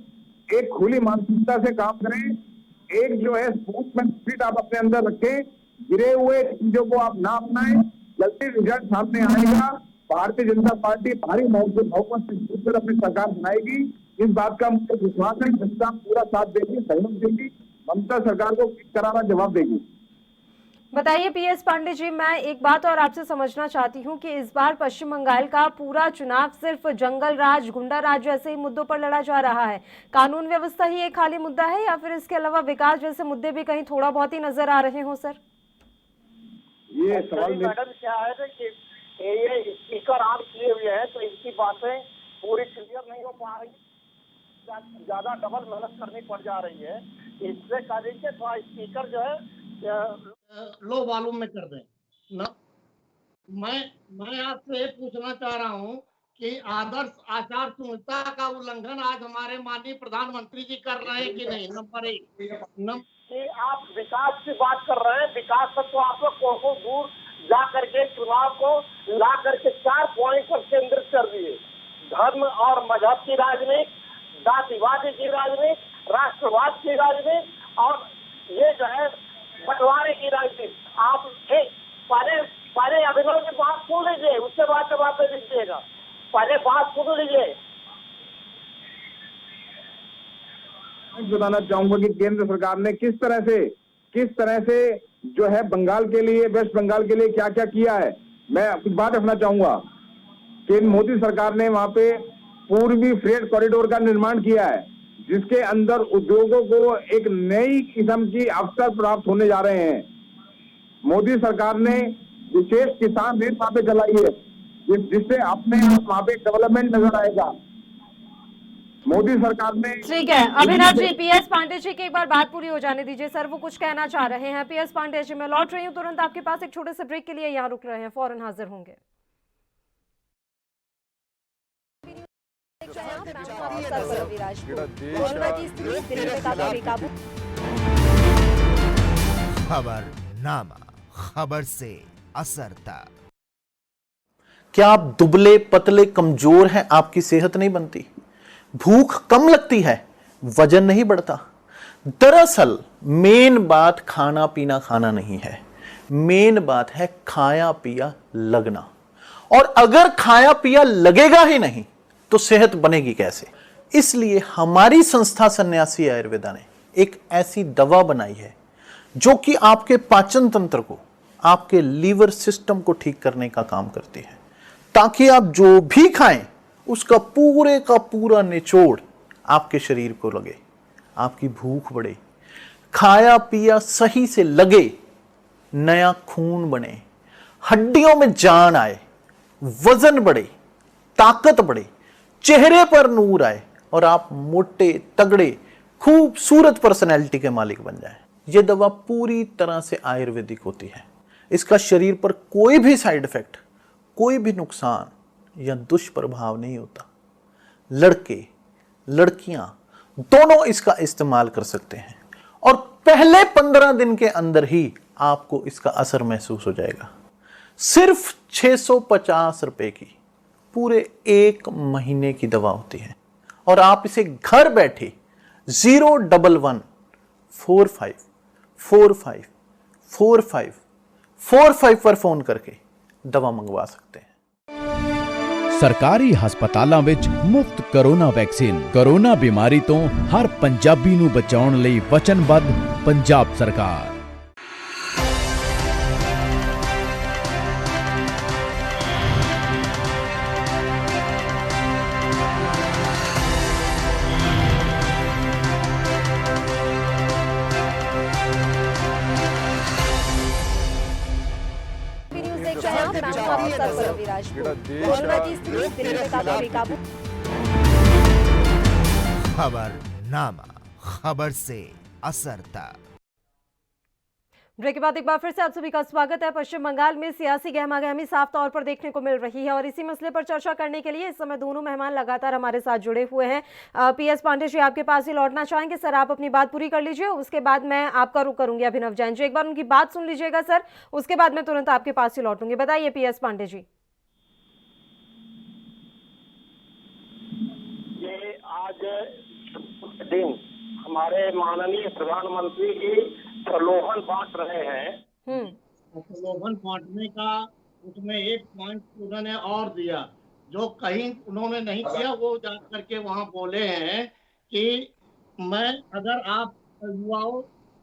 Speaker 10: एक खुली मानसिकता से काम करें, एक जो है स्पोर्ट्समैन स्पिरिट आप अपने अंदर रखें, गिरे हुए चीजों को आप ना अपनाएं। जल्दी रिजल्ट सामने आएगा, भारतीय जनता पार्टी भारी बहुमत से अपनी सरकार बनाएगी। इस बात का मुझे विश्वास है, जनता पूरा साथ देगी, सहयोग देगी, ममता सरकार को करारा जवाब देगी।
Speaker 1: बताइए पीएस पांडे जी, मैं एक बात और आपसे समझना चाहती हूँ कि इस बार पश्चिम बंगाल का पूरा चुनाव सिर्फ जंगल राज, गुंडा राज जैसे ही मुद्दों पर लड़ा जा रहा है। कानून व्यवस्था ही एक खाली मुद्दा है या फिर इसके अलावा विकास जैसे मुद्दे भी कहीं थोड़ा बहुत ही नजर आ रहे हो सर?
Speaker 10: ये सवाल
Speaker 11: मैडम क्या है कि ये स्पीकर ऑन किए हुए हैं तो इनकी बातें पूरी क्लियर नहीं हो पा रही, ज्यादा डबल मेहनत करनी पड़ जा रही है। इससे कह दीजिए थोड़ा स्पीकर जो है लो वॉल्यूम में कर दें ना। मैं आपसे ये पूछना चाह रहा हूँ कि आदर्श आचार संहिता का उल्लंघन आज हमारे माननीय प्रधानमंत्री जी कर रहे हैं कि नहीं? नंबर एक। कि आप विकास की बात कर रहे हैं, विकास से तो आप लोग कोसों दूर जा करके चुनाव को ला करके 4 पॉइंट पर केंद्रित कर दिए। धर्म और मजहब की राजनीति, जातिवाद की राजनीति, राष्ट्रवाद की राजनीति और ये जो है बंटवारे की राजनीति। आप पहले अभिनव की बात सुन लीजिए, उसके बाद बातें लीजिएगा। पहले बात सुन लीजिए।
Speaker 10: बताना चाहूंगा कि केंद्र सरकार ने किस तरह से जो है बंगाल के लिए, वेस्ट बंगाल के लिए क्या क्या किया है। मैं कुछ बात रखना चाहूंगा कि मोदी सरकार ने वहां पे पूर्वी फ्रेट कॉरिडोर का निर्माण किया है, जिसके अंदर उद्योगों को एक नई किस्म की अवसर प्राप्त होने जा रहे हैं। मोदी सरकार ने विशेष किसान रेल वहां पे चलाई है, जिससे अपने आप वहां पे डेवलपमेंट नजर आएगा। मोदी सरकार ने
Speaker 1: ठीक है अभिनव जी, पीएस पांडे जी की एक बार बात पूरी हो जाने दीजिए सर, वो कुछ कहना चाह रहे हैं। पीएस पांडे जी, मैं लौट रही हूँ तुरंत आपके पास, एक छोटे से ब्रेक के लिए यहाँ रुक रहे हैं, फौरन हाजिर होंगे।
Speaker 2: खबरनामा, खबर से असर तक।
Speaker 12: क्या आप दुबले पतले कमजोर हैं? आपकी सेहत नहीं बनती, भूख कम लगती है, वजन नहीं बढ़ता। दरअसल मेन बात खाना पीना खाना नहीं है, मेन बात है खाया पिया लगना। और अगर खाया पिया लगेगा ही नहीं तो सेहत बनेगी कैसे? इसलिए हमारी संस्था सन्यासी आयुर्वेदा ने एक ऐसी दवा बनाई है जो कि आपके पाचन तंत्र को, आपके लीवर सिस्टम को ठीक करने का काम करती है, ताकि आप जो भी खाएं उसका पूरे का पूरा निचोड़ आपके शरीर को लगे, आपकी भूख बढ़े, खाया पिया सही से लगे, नया खून बने, हड्डियों में जान आए, वजन बढ़े, ताकत बढ़े, चेहरे पर नूर आए और आप मोटे तगड़े खूबसूरत पर्सनैलिटी के मालिक बन जाएं। यह दवा पूरी तरह से आयुर्वेदिक होती है। इसका शरीर पर कोई भी साइड इफेक्ट, कोई भी नुकसान या दुष्प्रभाव नहीं होता। लड़के लड़कियां दोनों इसका इस्तेमाल कर सकते हैं और पहले 15 दिन के अंदर ही आपको इसका असर महसूस हो जाएगा। सिर्फ 650 रुपए की पूरे 1 महीने की दवा होती है और आप इसे घर बैठे 01145454545 पर फोन करके दवा मंगवा सकते हैं।
Speaker 14: ਸਰਕਾਰੀ ਹਸਪਤਾਲਾਂ ਵਿੱਚ ਮੁਫਤ ਕੋਰੋਨਾ ਵੈਕਸੀਨ। ਕੋਰੋਨਾ ਬਿਮਾਰੀ ਤੋਂ ਹਰ ਪੰਜਾਬੀ ਨੂੰ ਬਚਾਉਣ ਲਈ ਵਚਨਬੱਧ ਪੰਜਾਬ ਸਰਕਾਰ।
Speaker 2: खबरनामा, खबर से असर तक।
Speaker 1: ब्रेक के बाद एक बार फिर से आप सभी का स्वागत है। पश्चिम बंगाल में सियासी गहमागहमी साफ तौर पर देखने को मिल रही है और इसी मसले पर चर्चा करने के लिए इस समय दोनों मेहमान लगातार हमारे साथ जुड़े हुए हैं। पीएस पांडे जी, आपके पास ही लौटना चाहेंगे सर, आप अपनी बात पूरी कर लीजिए, उसके बाद मैं आपका रुख करूंगी। अभिनव जैन जी, एक बार उनकी बात सुन लीजिएगा सर, उसके बाद मैं तुरंत आपके पास ही लौटूंगी। बताइए पीएस पांडे जी।
Speaker 11: ये आज दिन हमारे माननीय प्रधानमंत्री जी प्रलोभन बांट रहे हैं। प्रलोभन बांटने का उसमें एक पॉइंट उन्होंने और दिया जो कहीं उन्होंने नहीं किया। वो जा करके वहां बोले हैं कि मैं अगर आप युवाओं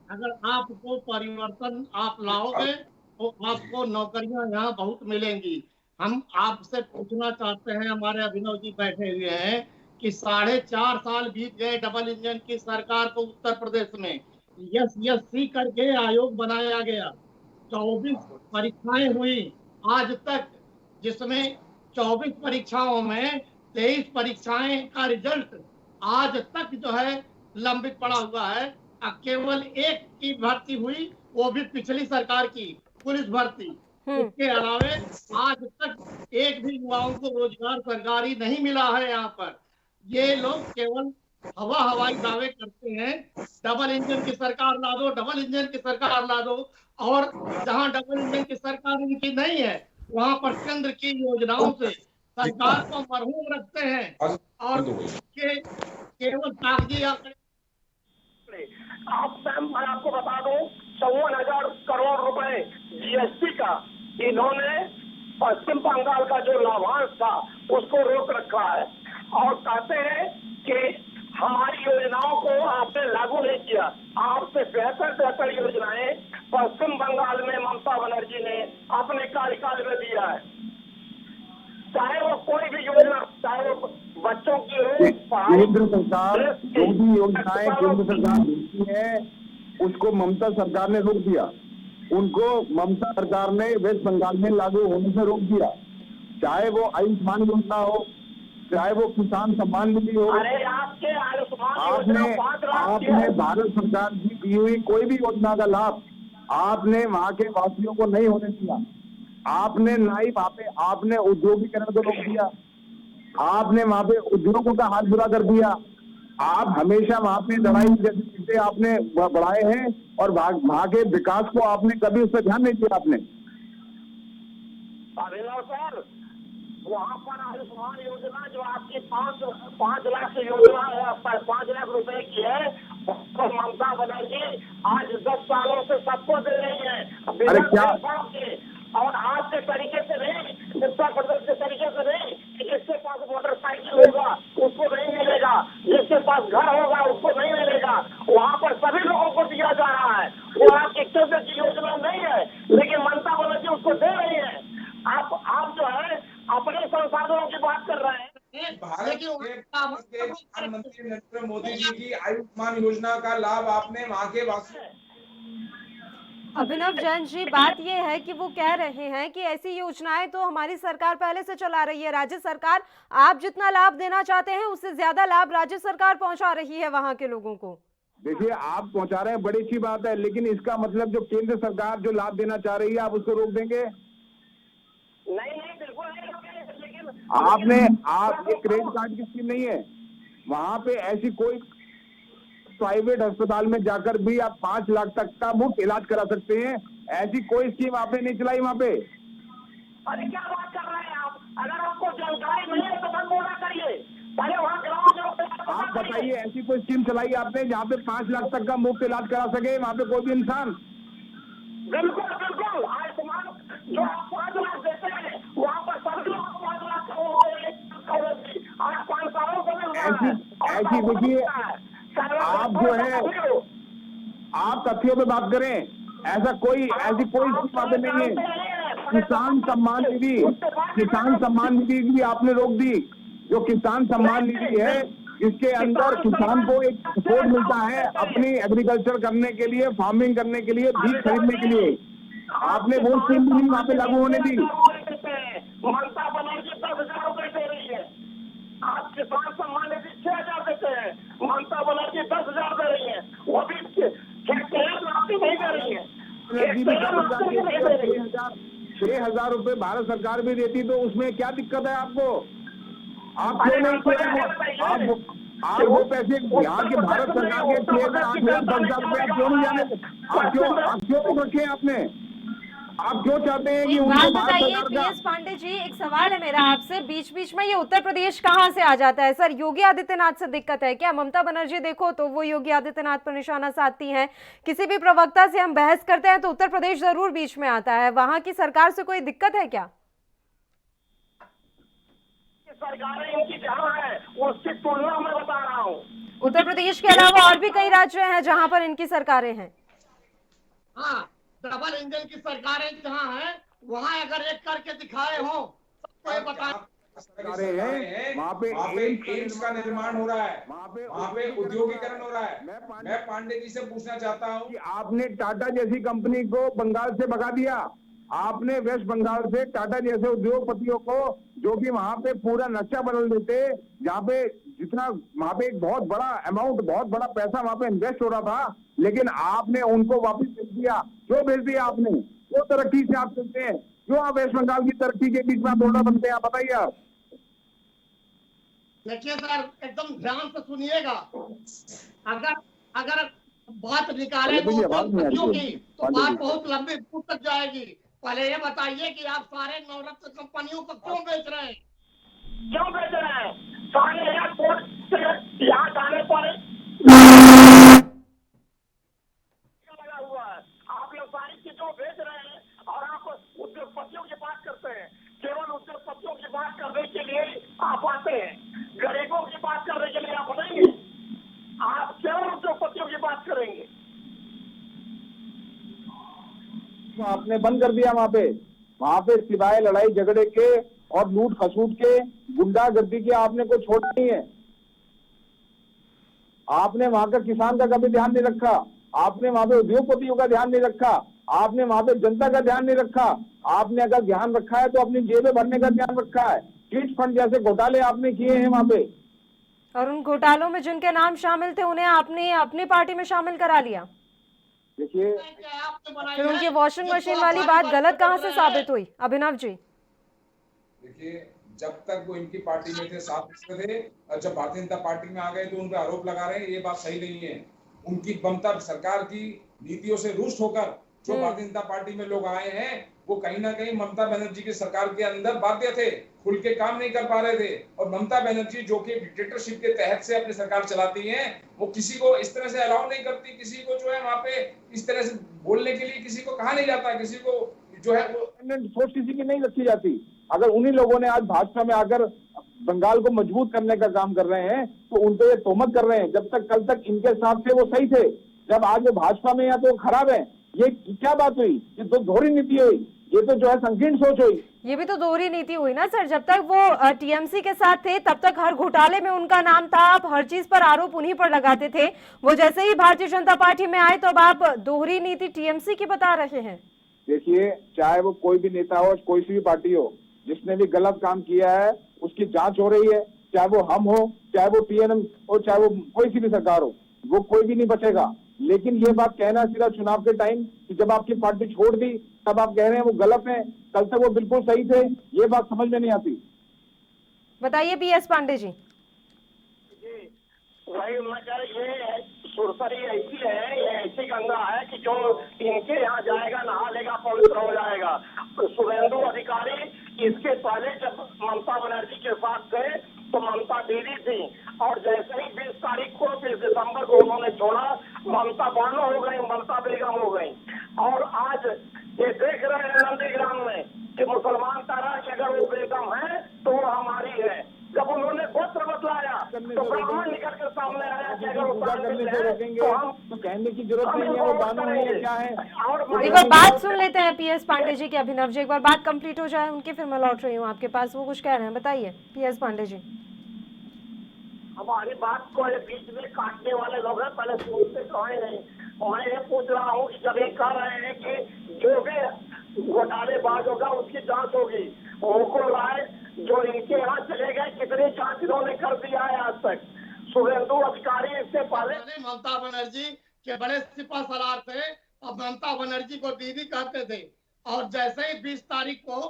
Speaker 11: अगर आपको परिवर्तन आप लाओगे तो आपको नौकरियां यहाँ बहुत मिलेंगी। हम आपसे पूछना चाहते हैं, हमारे अभिनव जी बैठे हुए हैं, कि 4.5 साल बीत गए डबल इंजन की सरकार को उत्तर प्रदेश में। SSC करके आयोग बनाया गया, 24 परीक्षाएं हुई आज तक, जिसमें 24 परीक्षाओं में 23 परीक्षाएं का रिजल्ट आज तक जो है लंबित पड़ा हुआ है। केवल एक की भर्ती हुई, वो भी पिछली सरकार की पुलिस भर्ती। इसके अलावे आज तक एक भी युवाओं को रोजगार सरकारी नहीं मिला है। यहाँ पर ये लोग केवल हवाई दावे करते हैं, डबल इंजन की सरकार ला दो, डबल इंजन की सरकार ला दो। और जहाँ डबल इंजन की सरकार इनकी नहीं है, वहाँ पर केंद्र की योजनाओं से सरकार को मरहूम रखते हैं और केवल कागजी आंकड़े। मैं आपको बता दूं, 54,000 करोड़ रुपए GST का इन्होंने पश्चिम बंगाल का जो लाभांश था उसको रोक रखा है और कहते हैं कि हमारी योजनाओं को आपने लागू नहीं किया। आपसे बेहतर योजनाएं पश्चिम बंगाल में ममता बनर्जी ने अपने कार्यकाल में दिया है। चाहे वो कोई भी योजना, चाहे वो बच्चों की हो,
Speaker 10: केंद्र सरकार जो भी योजनाएं केंद्र सरकार देती है उसको ममता सरकार ने रोक दिया। उनको ममता सरकार ने वेस्ट बंगाल में लागू होने से रोक दिया। चाहे वो आयुष्मान योजना हो, चाहे वो किसान सम्मान निधि हो।
Speaker 11: अरे आपके आयुष्मान
Speaker 10: आपने भारत सरकार की दी हुई कोई भी योजना का लाभ आपने वहाँ के वासियों को नहीं होने दिया। आपने ना ही वहाँ पे आपने औद्योगिकरण को रोक दिया, आपने वहाँ पे उद्योगों का हाथ बुरा कर दिया। आप हमेशा वहाँ पे लड़ाई जैसे आपने बढ़ाए हैं और वहाँ के विकास को आपने कभी उस पर ध्यान नहीं दिया। आपने
Speaker 11: अभिनव सर, वहाँ पर आयुष्मान योजना जो आपकी 5 लाख की योजना है, 5 लाख रुपए की है, तो ममता बनर्जी आज 10 सालों से सबको दे रही है।
Speaker 10: अरे क्या
Speaker 11: और आपके तरीके से नहीं, उत्तर प्रदेश के तरीके से नहीं कि जिसके पास मोटरसाइकिल होगा उसको नहीं मिलेगा, जिसके पास घर होगा उसको नहीं मिलेगा। वहाँ पर सभी लोगों को दिया जा रहा है। वो आपकी केंद्र की योजना नहीं है, लेकिन ममता बनर्जी उसको दे रही है। आप जो है अपने संसाधनों की बात कर रहे हैं।
Speaker 13: भारत के प्रधानमंत्री नरेंद्र मोदी जी की आयुष्मान योजना का लाभ आपने वहाँ के वासियों।
Speaker 1: अभिनव जैन जी, बात ये है कि वो कह रहे हैं कि ऐसी योजनाएं तो हमारी सरकार पहले से चला रही है। राज्य सरकार आप जितना लाभ देना चाहते हैं उससे ज्यादा लाभ राज्य सरकार पहुंचा रही है वहां के लोगों को।
Speaker 10: देखिए, आप पहुंचा रहे हैं, बड़ी अच्छी बात है, लेकिन इसका मतलब जो केंद्र सरकार जो लाभ देना चाह रही है आप उसको रोक देंगे?
Speaker 11: नहीं, बिल्कुल नहीं। लेकिन
Speaker 10: आप ये क्रेडिट कार्ड की स्कीम नहीं है, वहाँ पे ऐसी कोई प्राइवेट अस्पताल में जाकर भी आप 5 लाख तक का मुफ्त इलाज करा सकते हैं। ऐसी कोई स्कीम आपने नहीं चलाई वहाँ पे।
Speaker 11: अरे क्या बात कर रहे हैं आप? अगर आपको जानकारी नहीं है तो मत बोला करिए। पहले वहाँ ग्राउंड
Speaker 10: आप बताइए, ऐसी कोई स्कीम चलाई आपने जहाँ पे 5 लाख तक का मुफ्त इलाज करा सके वहाँ पे कोई भी इंसान?
Speaker 11: बिल्कुल बिल्कुल। आयुष्मान जो आप 5 लाख देते हैं वहाँ पर सभी लोग 5 लाख आज 5 सालों से मिल रहा है।
Speaker 10: ऐसी देखिए, आप जो है आप तथ्यों पे बात करें। ऐसी कोई बातें नहीं है। किसान सम्मान निधि भी आपने रोक दी। जो किसान सम्मान निधि है, इसके अंदर किसान को एक सपोर्ट मिलता है अपनी एग्रीकल्चर करने के लिए, फार्मिंग करने के लिए, बीज खरीदने के लिए। आपने वो स्कीम भी वहाँ पे लागू होने दी।
Speaker 11: ममता बनर्जी 10,000 रुपए दे रही है, आप किसान सम्मान निधि 6,000 देते हैं, ममता बनर्जी 10,000 दे रही है, वो भी नहीं दे रही है।
Speaker 10: 6,000 रुपए भारत सरकार भी देती तो उसमें क्या दिक्कत है आपको? आप क्यों नहीं किए? आप वो पैसे यहाँ के भारत सरकार के 6,000, 8,000, 10,000 रुपए आप क्यों नहीं जाने? आप क्यों रखे आपने? आप क्यों चाहते हैं कि
Speaker 1: बात बताइए PS पांडे जी, एक सवाल है मेरा आपसे। बीच बीच में ये उत्तर प्रदेश कहाँ से आ जाता है? सर, योगी आदित्यनाथ से दिक्कत है क्या? ममता बनर्जी देखो तो वो योगी आदित्यनाथ पर निशाना साधती हैं। किसी भी प्रवक्ता से हम बहस करते हैं तो उत्तर प्रदेश जरूर बीच में आता है। वहाँ की सरकार से कोई दिक्कत है क्या?
Speaker 11: सरकारें इनकी जहाँ है उसकी तुलना में बता रहा हूँ।
Speaker 1: उत्तर प्रदेश के अलावा और भी कई राज्य हैं जहाँ पर इनकी सरकारें हैं।
Speaker 11: हाँ, डबल इंजन की सरकारें जहाँ हैं वहाँ अगर एक करके दिखाए हो सबको ये बताएं।
Speaker 10: वहाँ पे
Speaker 13: एम्स का निर्माण हो रहा है, वहाँ पे उद्योगीकरण हो रहा है। मैं पांडे जी से पूछना चाहता हूँ
Speaker 10: कि आपने टाटा जैसी कंपनी को बंगाल से भगा दिया, आपने वेस्ट बंगाल से टाटा जैसे उद्योगपतियों को, जो कि वहाँ पे पूरा नक्शा बदल देते, जहाँ पे जितना वहाँ पे एक बहुत बड़ा अमाउंट, बहुत बड़ा पैसा वहाँ पे इन्वेस्ट हो रहा था, लेकिन आपने उनको वापस भेज दिया। क्यों भेज दिया आपने? वो तरक्की से आप चलते हैं, क्यों आप वेस्ट बंगाल की तरक्की के बीच में थोड़ा बनते हैं? आप बताइए। आप
Speaker 11: देखिए सर, एकदम ध्यान से सुनिएगा। अगर बात निकाले उद्योगपतियों की तो बात बहुत लंबी दूर तक जाएगी। पहले ये बताइए कि आप सारे नवरत्न कंपनियों को क्यों बेच रहे हैं? क्यों बेच रहे हैं? सारे एयरपोर्ट से यहाँ जाने पर लगा हुआ है। आप लोग सारी चीजों बेच रहे हैं और आप उद्योगपतियों की बात करते हैं। केवल उद्योगपतियों की बात करने के लिए आप आते हैं, गरीबों की बात करने के लिए आप नहीं। आप केवल उद्योगपतियों की बात करेंगे।
Speaker 10: आपने बंद कर दिया वहाँ पे सिवाय लड़ाई झगड़े के और लूट खसूट के, गुंडागर्दी के आपने कोई छोड़ा नहीं है। आपने वहाँ का किसान का कभी ध्यान नहीं रखा, आपने वहाँ पे उद्योगपतियों का ध्यान नहीं रखा, आपने वहाँ पे जनता का ध्यान नहीं रखा। आपने अगर ध्यान रखा है तो अपनी जेबें भरने का ध्यान रखा है। चिट फंड जैसे घोटाले आपने किए हैं वहाँ पे,
Speaker 1: और उन घोटालों में जिनके नाम शामिल थे उन्हें आपने अपनी पार्टी में शामिल करा लिया।
Speaker 10: देखिए,
Speaker 1: फिर उनकी वॉशिंग मशीन वाली बात गलत कहाँ से साबित हुई अभिनव जी?
Speaker 13: देखिए, जब तक वो इनकी पार्टी में थे, साथ में थे, और जब भारतीय जनता पार्टी में आ गए तो उन पर आरोप लगा रहे हैं, ये बात सही नहीं है। उनकी ममता सरकार की नीतियों से रुष्ट होकर जो भारतीय जनता पार्टी में लोग आए हैं, वो कहीं ना कहीं ममता बनर्जी की सरकार के अंदर बाध्य थे, खुल के काम नहीं कर पा रहे थे। और ममता बनर्जी जो कि डिक्टेटरशिप के तहत से अपनी सरकार चलाती हैं, वो किसी को इस तरह से अलाउ नहीं करती, किसी को जो है वहाँ पे इस तरह से बोलने के लिए किसी को कहा नहीं जाता, किसी को जो है वो
Speaker 10: सोच किसी की नहीं रखी जाती। अगर उन्हीं लोगों ने आज भाजपा में आकर बंगाल को मजबूत करने का काम कर रहे हैं तो उन पे ये तोहमत कर रहे हैं। जब तक कल तक इनके साथ थे वो सही थे, जब आज वो भाजपा में या तो खराब है। ये क्या बात हुई? ये तो दोहरी नीति हुई, ये तो जो है संकीर्ण सोच हुई।
Speaker 1: ये भी तो दोहरी नीति हुई ना सर। जब तक वो टीएमसी के साथ थे तब तक हर घोटाले में उनका नाम था, आप हर चीज पर आरोप उन्हीं पर लगाते थे। वो जैसे ही भारतीय जनता पार्टी में आए तो अब आप दोहरी नीति टीएमसी की बता रहे हैं।
Speaker 10: देखिए, चाहे वो कोई भी नेता हो, कोई सी भी पार्टी हो, जिसने भी गलत काम किया है उसकी जांच हो रही है। चाहे वो हम हो, चाहे वो टीएनएम हो, चाहे वो कोई सी भी सरकार हो, वो कोई भी नहीं बचेगा। लेकिन ये बात कहना सीधा चुनाव के टाइम कि जब आपकी पार्टी छोड़ दी तब आप कह रहे हैं वो गलत है, कल तक वो बिल्कुल सही थे, ये बात समझ में नहीं आती।
Speaker 1: बताइए पीएस पांडे जी।
Speaker 11: वही मगर ये सुरसरी ऐसी है, ये ऐसी गंगा है कि जो इनके यहाँ जाएगा नहा लेगा पवित्र हो जाएगा। शुभेंदु अधिकारी इसके पहले जब ममता बनर्जी के साथ थे तो ममता दीदी थी, और जैसे ही 20 तारीख को 20 दिसंबर को उन्होंने छोड़ा, ममता बानो हो गई, ममता बेगम हो गई। और आज ये देख रहे हैं नंदीग्राम में कि मुसलमान तारा की अगर वो बेगम है तो वो हमारी है। जब उन्होंने गोत्र बतलाया तो ब्राह्मण निकल कर सामने आया कि अगर
Speaker 10: तो हम तो कहने की जरूरत नहीं है वो बानो है या क्या है।
Speaker 1: एक बार बात सुन लेते हैं पीएस पांडे जी के। अभिनव जी, एक बार बात कंप्लीट हो जाए उनकी, फिर मैं लौट रही हूँ आपके पास। वो कुछ कह रहे हैं, बताइए पीएस पांडे जी।
Speaker 11: हमारी बात को बीच में काटने वाले लोग हैं, पहले सुनते तो है नहीं। मैं ये पूछ रहा हूँ कि जब ये कह रहे हैं कि जो भी घोटालेबाज होगा उसकी जांच होगी, मुकुल राय जो इनके यहाँ चले गए, कितनी जांच इन्होंने कर दिया है आज तक? शुभेंदु अधिकारी इससे पहले ममता बनर्जी के बड़े सिपा सलार थे, अब ममता बनर्जी को दीदी कहते थे। और जैसे ही 20 तारीख को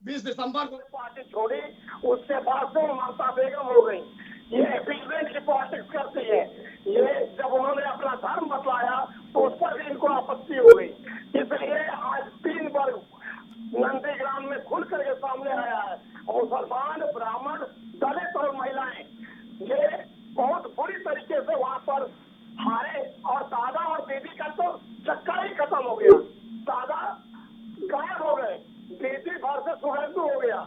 Speaker 11: 20 दिसंबर को पार्टी छोड़ी, उसके बाद से ममता बेगम हो गई। ये एपीजमेंट की पॉलिटिक्स करती है। ये जब उन्होंने अपना धर्म बतलाया तो उस पर भी इनको आपत्ति हो गई। इसलिए आज 3 वर्ग नंदीग्राम में खुल करके सामने आया है। मुसलमान, ब्राह्मण, दलित और महिलाएं ये बहुत बुरी तरीके से वहाँ पर हारे। और दादा और दीदी का तो चक्कर ही खत्म हो गया। दादा गायब हो गए, दीदी वर्सेस शुभेंदु हो गया।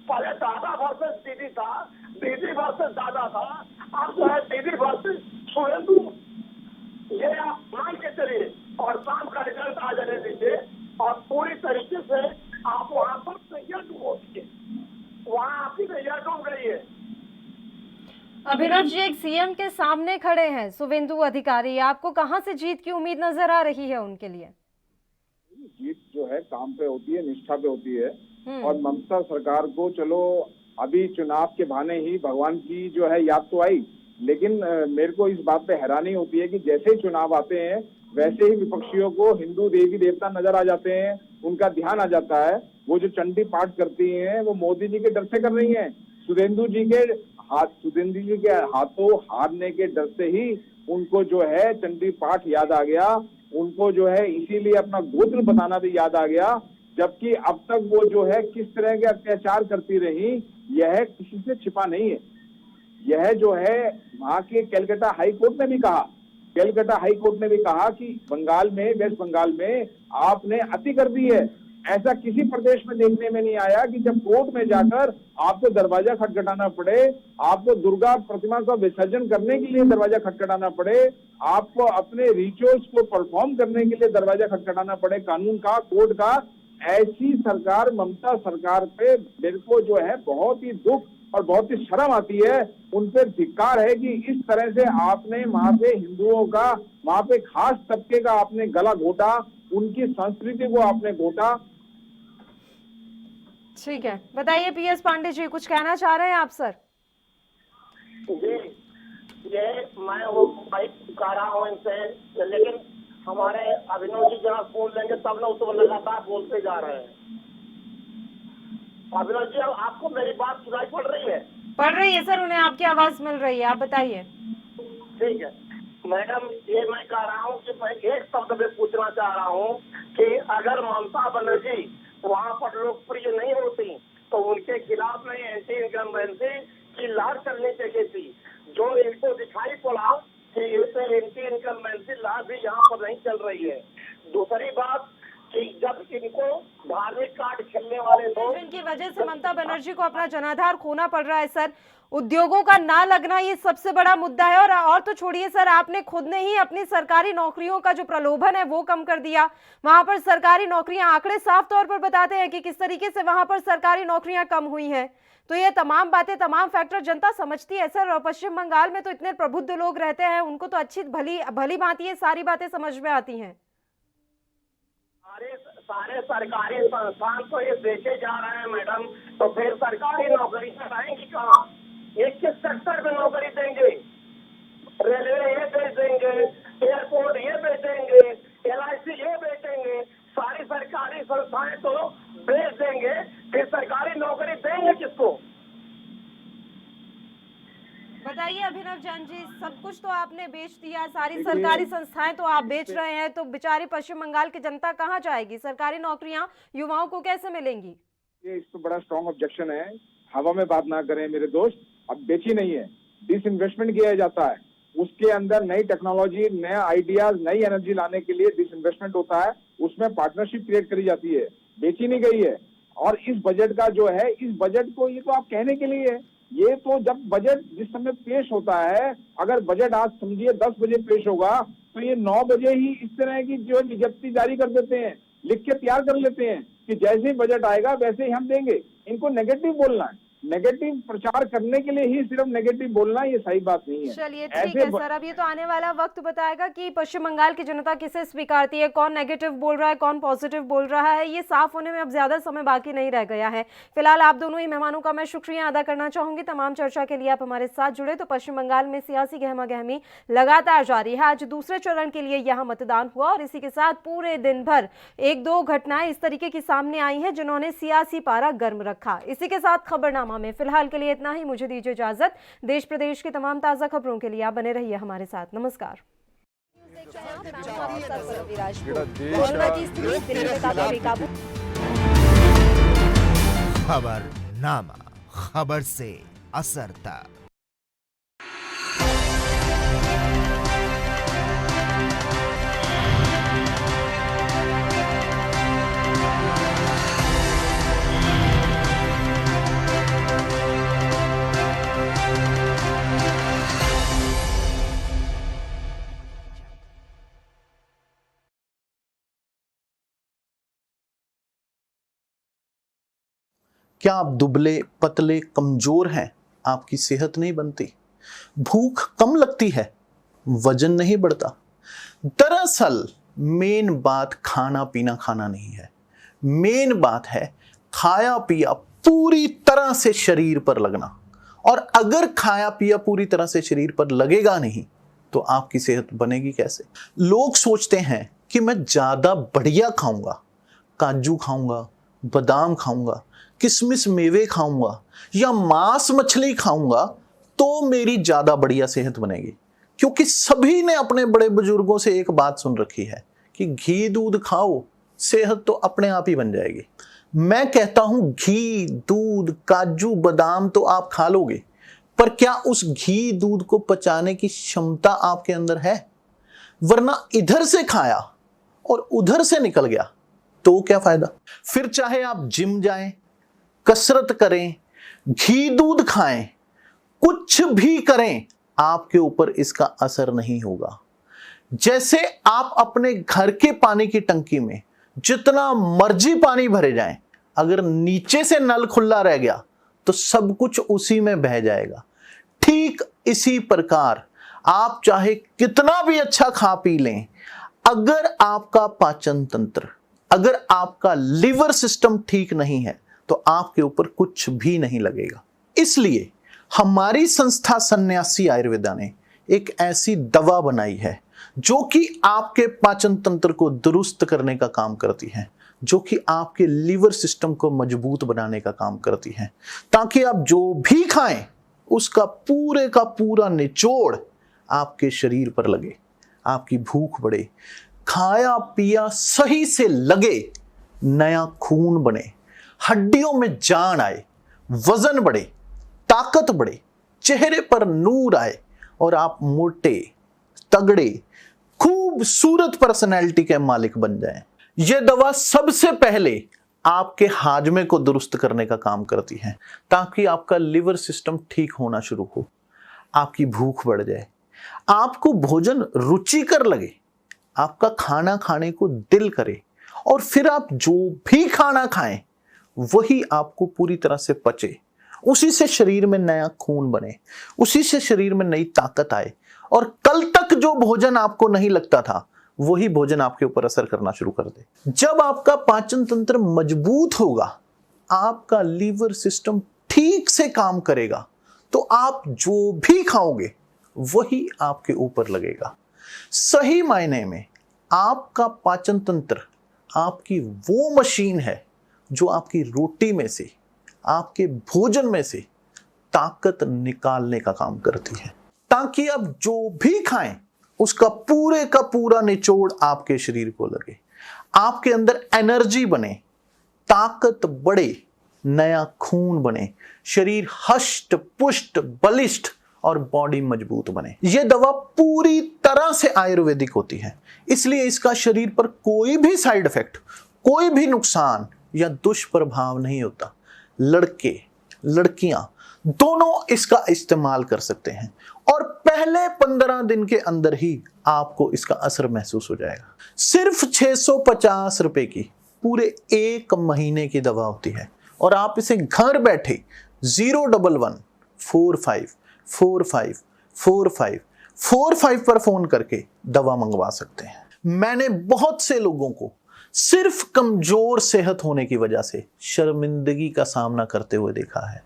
Speaker 11: पहले दादा वर्सेस दीदी था, दीदी वर्सेस दादा था, अब जो है दीदी वर्सेस शुभेंदु। ये आप मान के चलिए और शाम का रिजल्ट आ जाएगा।
Speaker 1: अभिनव जी, एक सीएम के सामने खड़े हैं शुभेंदु अधिकारी, आपको कहां से जीत की उम्मीद नजर आ रही है उनके लिए?
Speaker 10: जीत जो है काम पे होती है, निष्ठा पे होती है। और ममता सरकार को चलो अभी चुनाव के बहाने ही भगवान की जो है याद तो आई, लेकिन मेरे को इस बात पे हैरानी होती है कि जैसे ही चुनाव आते हैं वैसे ही विपक्षियों को हिंदू देवी देवता नजर आ जाते हैं, उनका ध्यान आ जाता है। वो जो चंडी पाठ करती हैं वो मोदी जी के डर से कर रही हैं, शुभेंदु जी के हाथों हारने के डर से ही उनको जो है चंडी पाठ याद आ गया, उनको जो है इसीलिए अपना गोत्र बताना भी याद आ गया। जबकि अब तक वो जो है किस तरह के अत्याचार करती रही यह किसी से छिपा नहीं है। यह जो है वहां के कलकत्ता हाई कोर्ट ने भी कहा कि बंगाल में, वेस्ट बंगाल में आपने अति कर दी है। ऐसा किसी प्रदेश में देखने में नहीं आया कि जब कोर्ट में जाकर आपको दरवाजा खटखटाना पड़े, आपको दुर्गा प्रतिमा का विसर्जन करने के लिए दरवाजा खटखटाना पड़े, आपको अपने रिचुअल्स को परफॉर्म करने के लिए दरवाजा खटखटाना पड़े, कानून का, कोर्ट का। ऐसी सरकार, ममता सरकार पे मेरे को जो है बहुत ही दुख और बहुत ही शर्म आती है। उन पे धिक्कार है कि इस तरह से आपने वहां पे हिंदुओं का, वहां पे खास तबके का आपने गला घोटा, उनकी संस्कृति को आपने घोटा।
Speaker 1: ठीक है, बताइए पीएस पांडे जी, कुछ कहना चाह रहे हैं आप सर?
Speaker 11: जी, ये मैं वो बाइक कर रहा हूँ इनसे, लेकिन हमारे अभिनव जी जहाँ बोल लेंगे तब लोग तो लगातार बोलते जा रहे हैं। अभिनव जी, अब आपको मेरी बात सुनाई पड़ रही है?
Speaker 1: पड़ रही है सर, उन्हें आपकी आवाज मिल रही है, आप बताइए।
Speaker 11: ठीक है मैडम, ये मैं कह रहा हूँ कि मैं एक शब्द में पूछना चाह रहा हूँ कि अगर ममता बनर्जी वहाँ पर लोकप्रिय नहीं होती तो उनके खिलाफ में एंटी इनकम्बेंसी की लहर चलनी चाहिए थी। जो इनको दिखाई पड़ा कि एंटी इनकम्बेंसी लहर भी यहाँ पर नहीं चल रही है। दूसरी बात कि जब इनको धार्मिक कार्ड खेलने वाले लोग,
Speaker 1: जिनकी वजह से ममता बनर्जी को अपना जनाधार खोना पड़ रहा है सर, उद्योगों का ना लगना ये सबसे बड़ा मुद्दा है। और तो छोड़िए सर, आपने खुद ने ही अपनी सरकारी नौकरियों का जो प्रलोभन है वो कम कर दिया। वहां पर सरकारी नौकरियां, आंकड़े साफ तौर पर बताते हैं कि किस तरीके से वहां पर सरकारी नौकरियां कम हुई हैं। तो ये तमाम बातें, तमाम फैक्टर जनता समझती है सर। और पश्चिम बंगाल में तो इतने प्रबुद्ध लोग रहते हैं, उनको तो अच्छी भली भांति ये सारी बातें समझ में आती हैं।
Speaker 11: सारे सरकारी संस्थान तो ये बेचे जा रहे हैं मैडम, तो फिर सरकारी नौकरी से रहेंगी कहाँ? ये किस सेक्टर में नौकरी देंगे? रेलवे ये बेच देंगे, एयरपोर्ट ये बेचेंगे, LIC ये बेचेंगे, सारी सरकारी संस्थाएं तो बेच देंगे, फिर सरकारी नौकरी देंगे किसको?
Speaker 1: बताइए अभिनव जैन जी, सब कुछ तो आपने बेच दिया, सारी सरकारी संस्थाएं तो आप बेच रहे हैं, तो बेचारी पश्चिम बंगाल की जनता कहाँ जाएगी? सरकारी नौकरियां युवाओं को कैसे मिलेंगी?
Speaker 10: ये इस पर बड़ा स्ट्रॉन्ग ऑब्जेक्शन है। हवा में बात ना करें मेरे दोस्त, अब बेची नहीं है, डिसइन्वेस्टमेंट किया जाता है। उसके अंदर नई टेक्नोलॉजी, नया आइडियाज, नई एनर्जी लाने के लिए डिसइन्वेस्टमेंट होता है, उसमें पार्टनरशिप क्रिएट करी जाती है, बेची नहीं गई है। और इस बजट का जो है, इस बजट को ये तो आप कहने के लिए है, ये तो जब बजट जिस समय पेश होता है, अगर बजट आज समझिए 10 बजे पेश होगा तो ये 9 बजे ही इस तरह की जो विज्ञप्ति जारी कर देते हैं, लिख के तैयार कर लेते हैं कि जैसे ही बजट आएगा वैसे ही हम देंगे। इनको नेगेटिव बोलना है, नेगेटिव प्रचार करने के लिए ही सिर्फ नेगेटिव बोलना, ये सही बात नहीं है।
Speaker 1: चलिए ठीक है सर, अब ये तो आने वाला वक्त बताएगा कि पश्चिम बंगाल की जनता किसे स्वीकारती है, कौन नेगेटिव बोल रहा है, कौन पॉजिटिव बोल रहा है। ये साफ होने में अब ज्यादा समय बाकी नहीं रह गया है। फिलहाल आप दोनों ही मेहमानों का मैं शुक्रिया अदा करना चाहूंगी। तमाम चर्चा के लिए आप हमारे साथ जुड़े। तो पश्चिम बंगाल में सियासी गहमा गहमी लगातार जारी है। आज दूसरे चरण के लिए यहाँ मतदान हुआ और इसी के साथ पूरे दिन भर 1-2 घटनाएं इस तरीके की सामने आई हैं जिन्होंने सियासी पारा गर्म रखा। इसी के साथ खबरनामा में फिलहाल के लिए इतना ही। मुझे दीजिए इजाजत। देश प्रदेश की तमाम ताजा खबरों के लिए आप बने रहिए हमारे साथ। नमस्कार।
Speaker 2: खबरनामा, खबर से असर तक।
Speaker 12: क्या आप दुबले, पतले, कमजोर हैं? आपकी सेहत नहीं बनती? भूख कम लगती है, वजन नहीं बढ़ता। दरअसल मेन बात खाना पीना खाना नहीं है, मेन बात है खाया पिया पूरी तरह से शरीर पर लगना। और अगर खाया पिया पूरी तरह से शरीर पर लगेगा नहीं तो आपकी सेहत बनेगी कैसे? लोग सोचते हैं कि मैं ज्यादा बढ़िया खाऊंगा, काजू खाऊंगा, बादाम खाऊंगा, किशमिश मेवे खाऊंगा या मांस मछली खाऊंगा तो मेरी ज्यादा बढ़िया सेहत बनेगी। क्योंकि सभी ने अपने बड़े बुजुर्गों से एक बात सुन रखी है कि घी दूध खाओ, सेहत तो अपने आप ही बन जाएगी। मैं कहता हूं घी दूध काजू बादाम तो आप खा लोगे, पर क्या उस घी दूध को पचाने की क्षमता आपके अंदर है? वरना इधर से खाया और उधर से निकल गया तो क्या फायदा? फिर चाहे आप जिम जाएं, कसरत करें, घी दूध खाएं, कुछ भी करें, आपके ऊपर इसका असर नहीं होगा। जैसे आप अपने घर के पानी की टंकी में जितना मर्जी पानी भरे जाएं, अगर नीचे से नल खुला रह गया तो सब कुछ उसी में बह जाएगा। ठीक इसी प्रकार आप चाहे कितना भी अच्छा खा पी लें, अगर आपका पाचन तंत्र, अगर आपका लिवर सिस्टम ठीक नहीं है तो आपके ऊपर कुछ भी नहीं लगेगा। इसलिए हमारी संस्था सन्यासी आयुर्वेदा ने एक ऐसी दवा बनाई है जो कि आपके पाचन तंत्र को दुरुस्त करने का काम करती है, जो कि आपके लिवर सिस्टम को मजबूत बनाने का काम करती है, ताकि आप जो भी खाएं उसका पूरे का पूरा निचोड़ आपके शरीर पर लगे, आपकी भूख बढ़े, खाया पिया सही से लगे, नया खून बने, हड्डियों में जान आए, वजन बढ़े, ताकत बढ़े, चेहरे पर नूर आए और आप मोटे तगड़े खूबसूरत पर्सनैलिटी के मालिक बन जाएं। यह दवा सबसे पहले आपके हाजमे को दुरुस्त करने का काम करती है, ताकि आपका लिवर सिस्टम ठीक होना शुरू हो, आपकी भूख बढ़ जाए, आपको भोजन रुचिकर लगे, आपका खाना खाने को दिल करे और फिर आप जो भी खाना खाएं वही आपको पूरी तरह से पचे, उसी से शरीर में नया खून बने, उसी से शरीर में नई ताकत आए और कल तक जो भोजन आपको नहीं लगता था वही भोजन आपके ऊपर असर करना शुरू कर दे। जब आपका पाचन तंत्र मजबूत होगा, आपका लीवर सिस्टम ठीक से काम करेगा, तो आप जो भी खाओगे वही आपके ऊपर लगेगा। सही मायने में आपका पाचन तंत्र आपकी वो मशीन है जो आपकी रोटी में से, आपके भोजन में से ताकत निकालने का काम करती है, ताकि आप जो भी खाएं उसका पूरे का पूरा निचोड़ आपके शरीर को लगे, आपके अंदर एनर्जी बने, ताकत बढ़े, नया खून बने, शरीर हष्ट पुष्ट बलिष्ठ और बॉडी मजबूत बने। यह दवा पूरी तरह से आयुर्वेदिक होती है, इसलिए इसका शरीर पर कोई भी साइड इफेक्ट, कोई भी नुकसान या दुष्प्रभाव नहीं होता। लड़के लड़कियां दोनों इसका इस्तेमाल कर सकते हैं और पहले 15 दिन के अंदर ही आपको इसका असर महसूस हो जाएगा। सिर्फ 650 रुपए की पूरे 1 महीने की दवा होती है और आप इसे घर बैठे 01145454545 पर फोन करके दवा मंगवा सकते हैं। मैंने बहुत से लोगों को सिर्फ कमजोर सेहत होने की वजह से शर्मिंदगी का सामना करते हुए देखा है।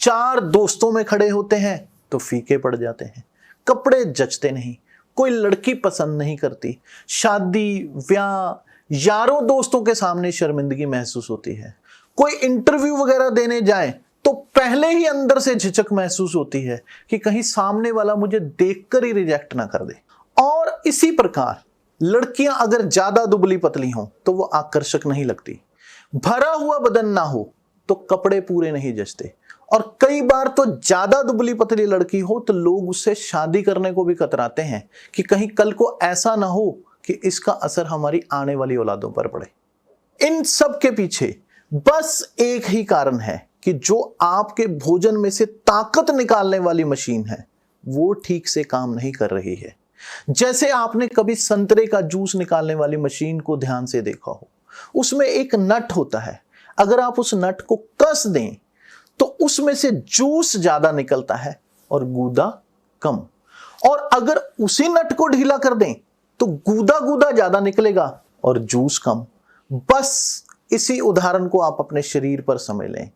Speaker 12: 4 दोस्तों में खड़े होते हैं तो फीके पड़ जाते हैं, कपड़े जचते नहीं, कोई लड़की पसंद नहीं करती, शादी ब्याह यारों दोस्तों के सामने शर्मिंदगी महसूस होती है, कोई इंटरव्यू वगैरह देने जाए तो पहले ही अंदर से झिझक महसूस होती है कि कहीं सामने वाला मुझे देखकर ही रिजेक्ट ना कर दे। और इसी प्रकार लड़कियां अगर ज्यादा दुबली पतली हों तो वो आकर्षक नहीं लगती, भरा हुआ बदन ना हो तो कपड़े पूरे नहीं जचते, और कई बार तो ज्यादा दुबली पतली लड़की हो तो लोग उससे शादी करने को भी कतराते हैं कि कहीं कल को ऐसा ना हो कि इसका असर हमारी आने वाली औलादों पर पड़े। इन सब के पीछे बस एक ही कारण है कि जो आपके भोजन में से ताकत निकालने वाली मशीन है वो ठीक से काम नहीं कर रही है। जैसे आपने कभी संतरे का जूस निकालने वाली मशीन को ध्यान से देखा हो, उसमें एक नट होता है, अगर आप उस नट को कस दें तो उसमें से जूस ज्यादा निकलता है और गूदा कम। और अगर उसी नट को ढीला कर दें तो गूदा गूदा ज्यादा निकलेगा और जूस कम। बस इसी उदाहरण को आप अपने शरीर पर समझ लें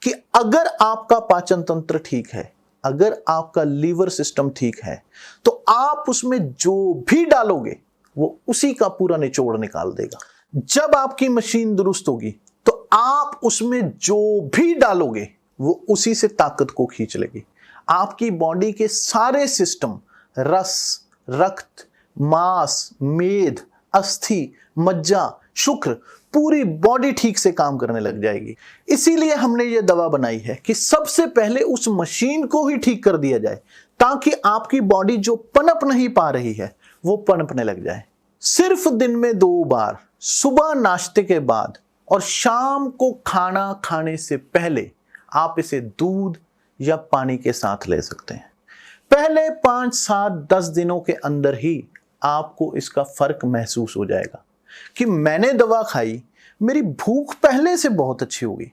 Speaker 12: कि अगर आपका पाचन तंत्र ठीक है, अगर आपका लीवर सिस्टम ठीक है, तो आप उसमें जो भी डालोगे वो उसी का पूरा निचोड़ निकाल देगा। जब आपकी मशीन दुरुस्त होगी तो आप उसमें जो भी डालोगे वो उसी से ताकत को खींच लेगी। आपकी बॉडी के सारे सिस्टम, रस, रक्त, मांस, मेद, अस्थि, मज्जा, शुक्र, पूरी बॉडी ठीक से काम करने लग जाएगी। इसीलिए हमने ये दवा बनाई है कि सबसे पहले उस मशीन को ही ठीक कर दिया जाए ताकि आपकी बॉडी जो पनप नहीं पा रही है वो पनपने लग जाए। सिर्फ दिन में 2 बार, सुबह नाश्ते के बाद और शाम को खाना खाने से पहले आप इसे दूध या पानी के साथ ले सकते हैं। पहले 5, 7, 10 दिनों के अंदर ही आपको इसका फर्क महसूस हो जाएगा कि मैंने दवा खाई, मेरी भूख पहले से बहुत अच्छी हो गई,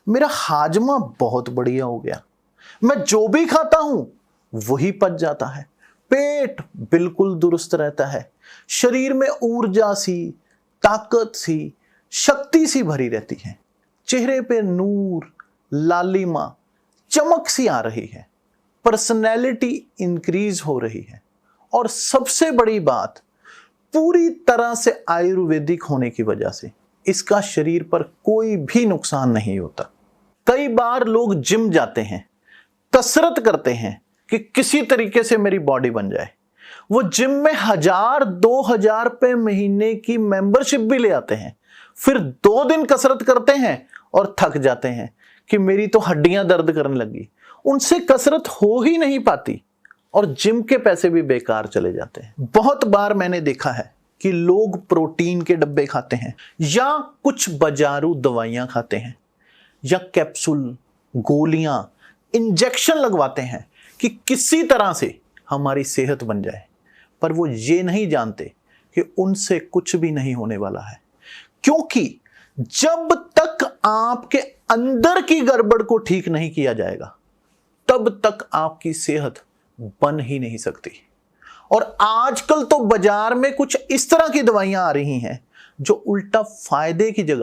Speaker 12: मेरा हाजमा बहुत बढ़िया हो गया, मैं जो भी खाता हूं वही पच जाता है, पेट बिल्कुल दुरुस्त रहता है, शरीर में ऊर्जा सी, ताकत सी, शक्ति सी भरी रहती है, चेहरे पे नूर, लालिमा, चमक सी आ रही है, पर्सनैलिटी इंक्रीज हो रही है और सबसे बड़ी बात, पूरी तरह से आयुर्वेदिक होने की वजह से इसका शरीर पर कोई भी नुकसान नहीं होता। कई बार लोग जिम जाते हैं, कसरत करते हैं कि किसी तरीके से मेरी बॉडी बन जाए। वो जिम में 1000-2000 रुपए महीने की मेंबरशिप भी ले आते हैं, फिर 2 दिन कसरत करते हैं और थक जाते हैं कि मेरी तो हड्डियां दर्द करने लगी। उनसे कसरत हो ही नहीं पाती और जिम के पैसे भी बेकार चले जाते हैं। बहुत बार मैंने देखा है कि लोग प्रोटीन के डब्बे खाते हैं या कुछ बाजारू दवाइयां खाते हैं या कैप्सूल, गोलियां, इंजेक्शन लगवाते हैं कि किसी तरह से हमारी सेहत बन जाए, पर वो ये नहीं जानते कि उनसे कुछ भी नहीं होने वाला है, क्योंकि जब तक आपके अंदर की गड़बड़ को ठीक नहीं किया जाएगा तब तक आपकी सेहत बन ही नहीं सकती। और आजकल तो बाजार में कुछ इस तरह की दवाइयां आ रही हैं जो उल्टा फायदे की जगह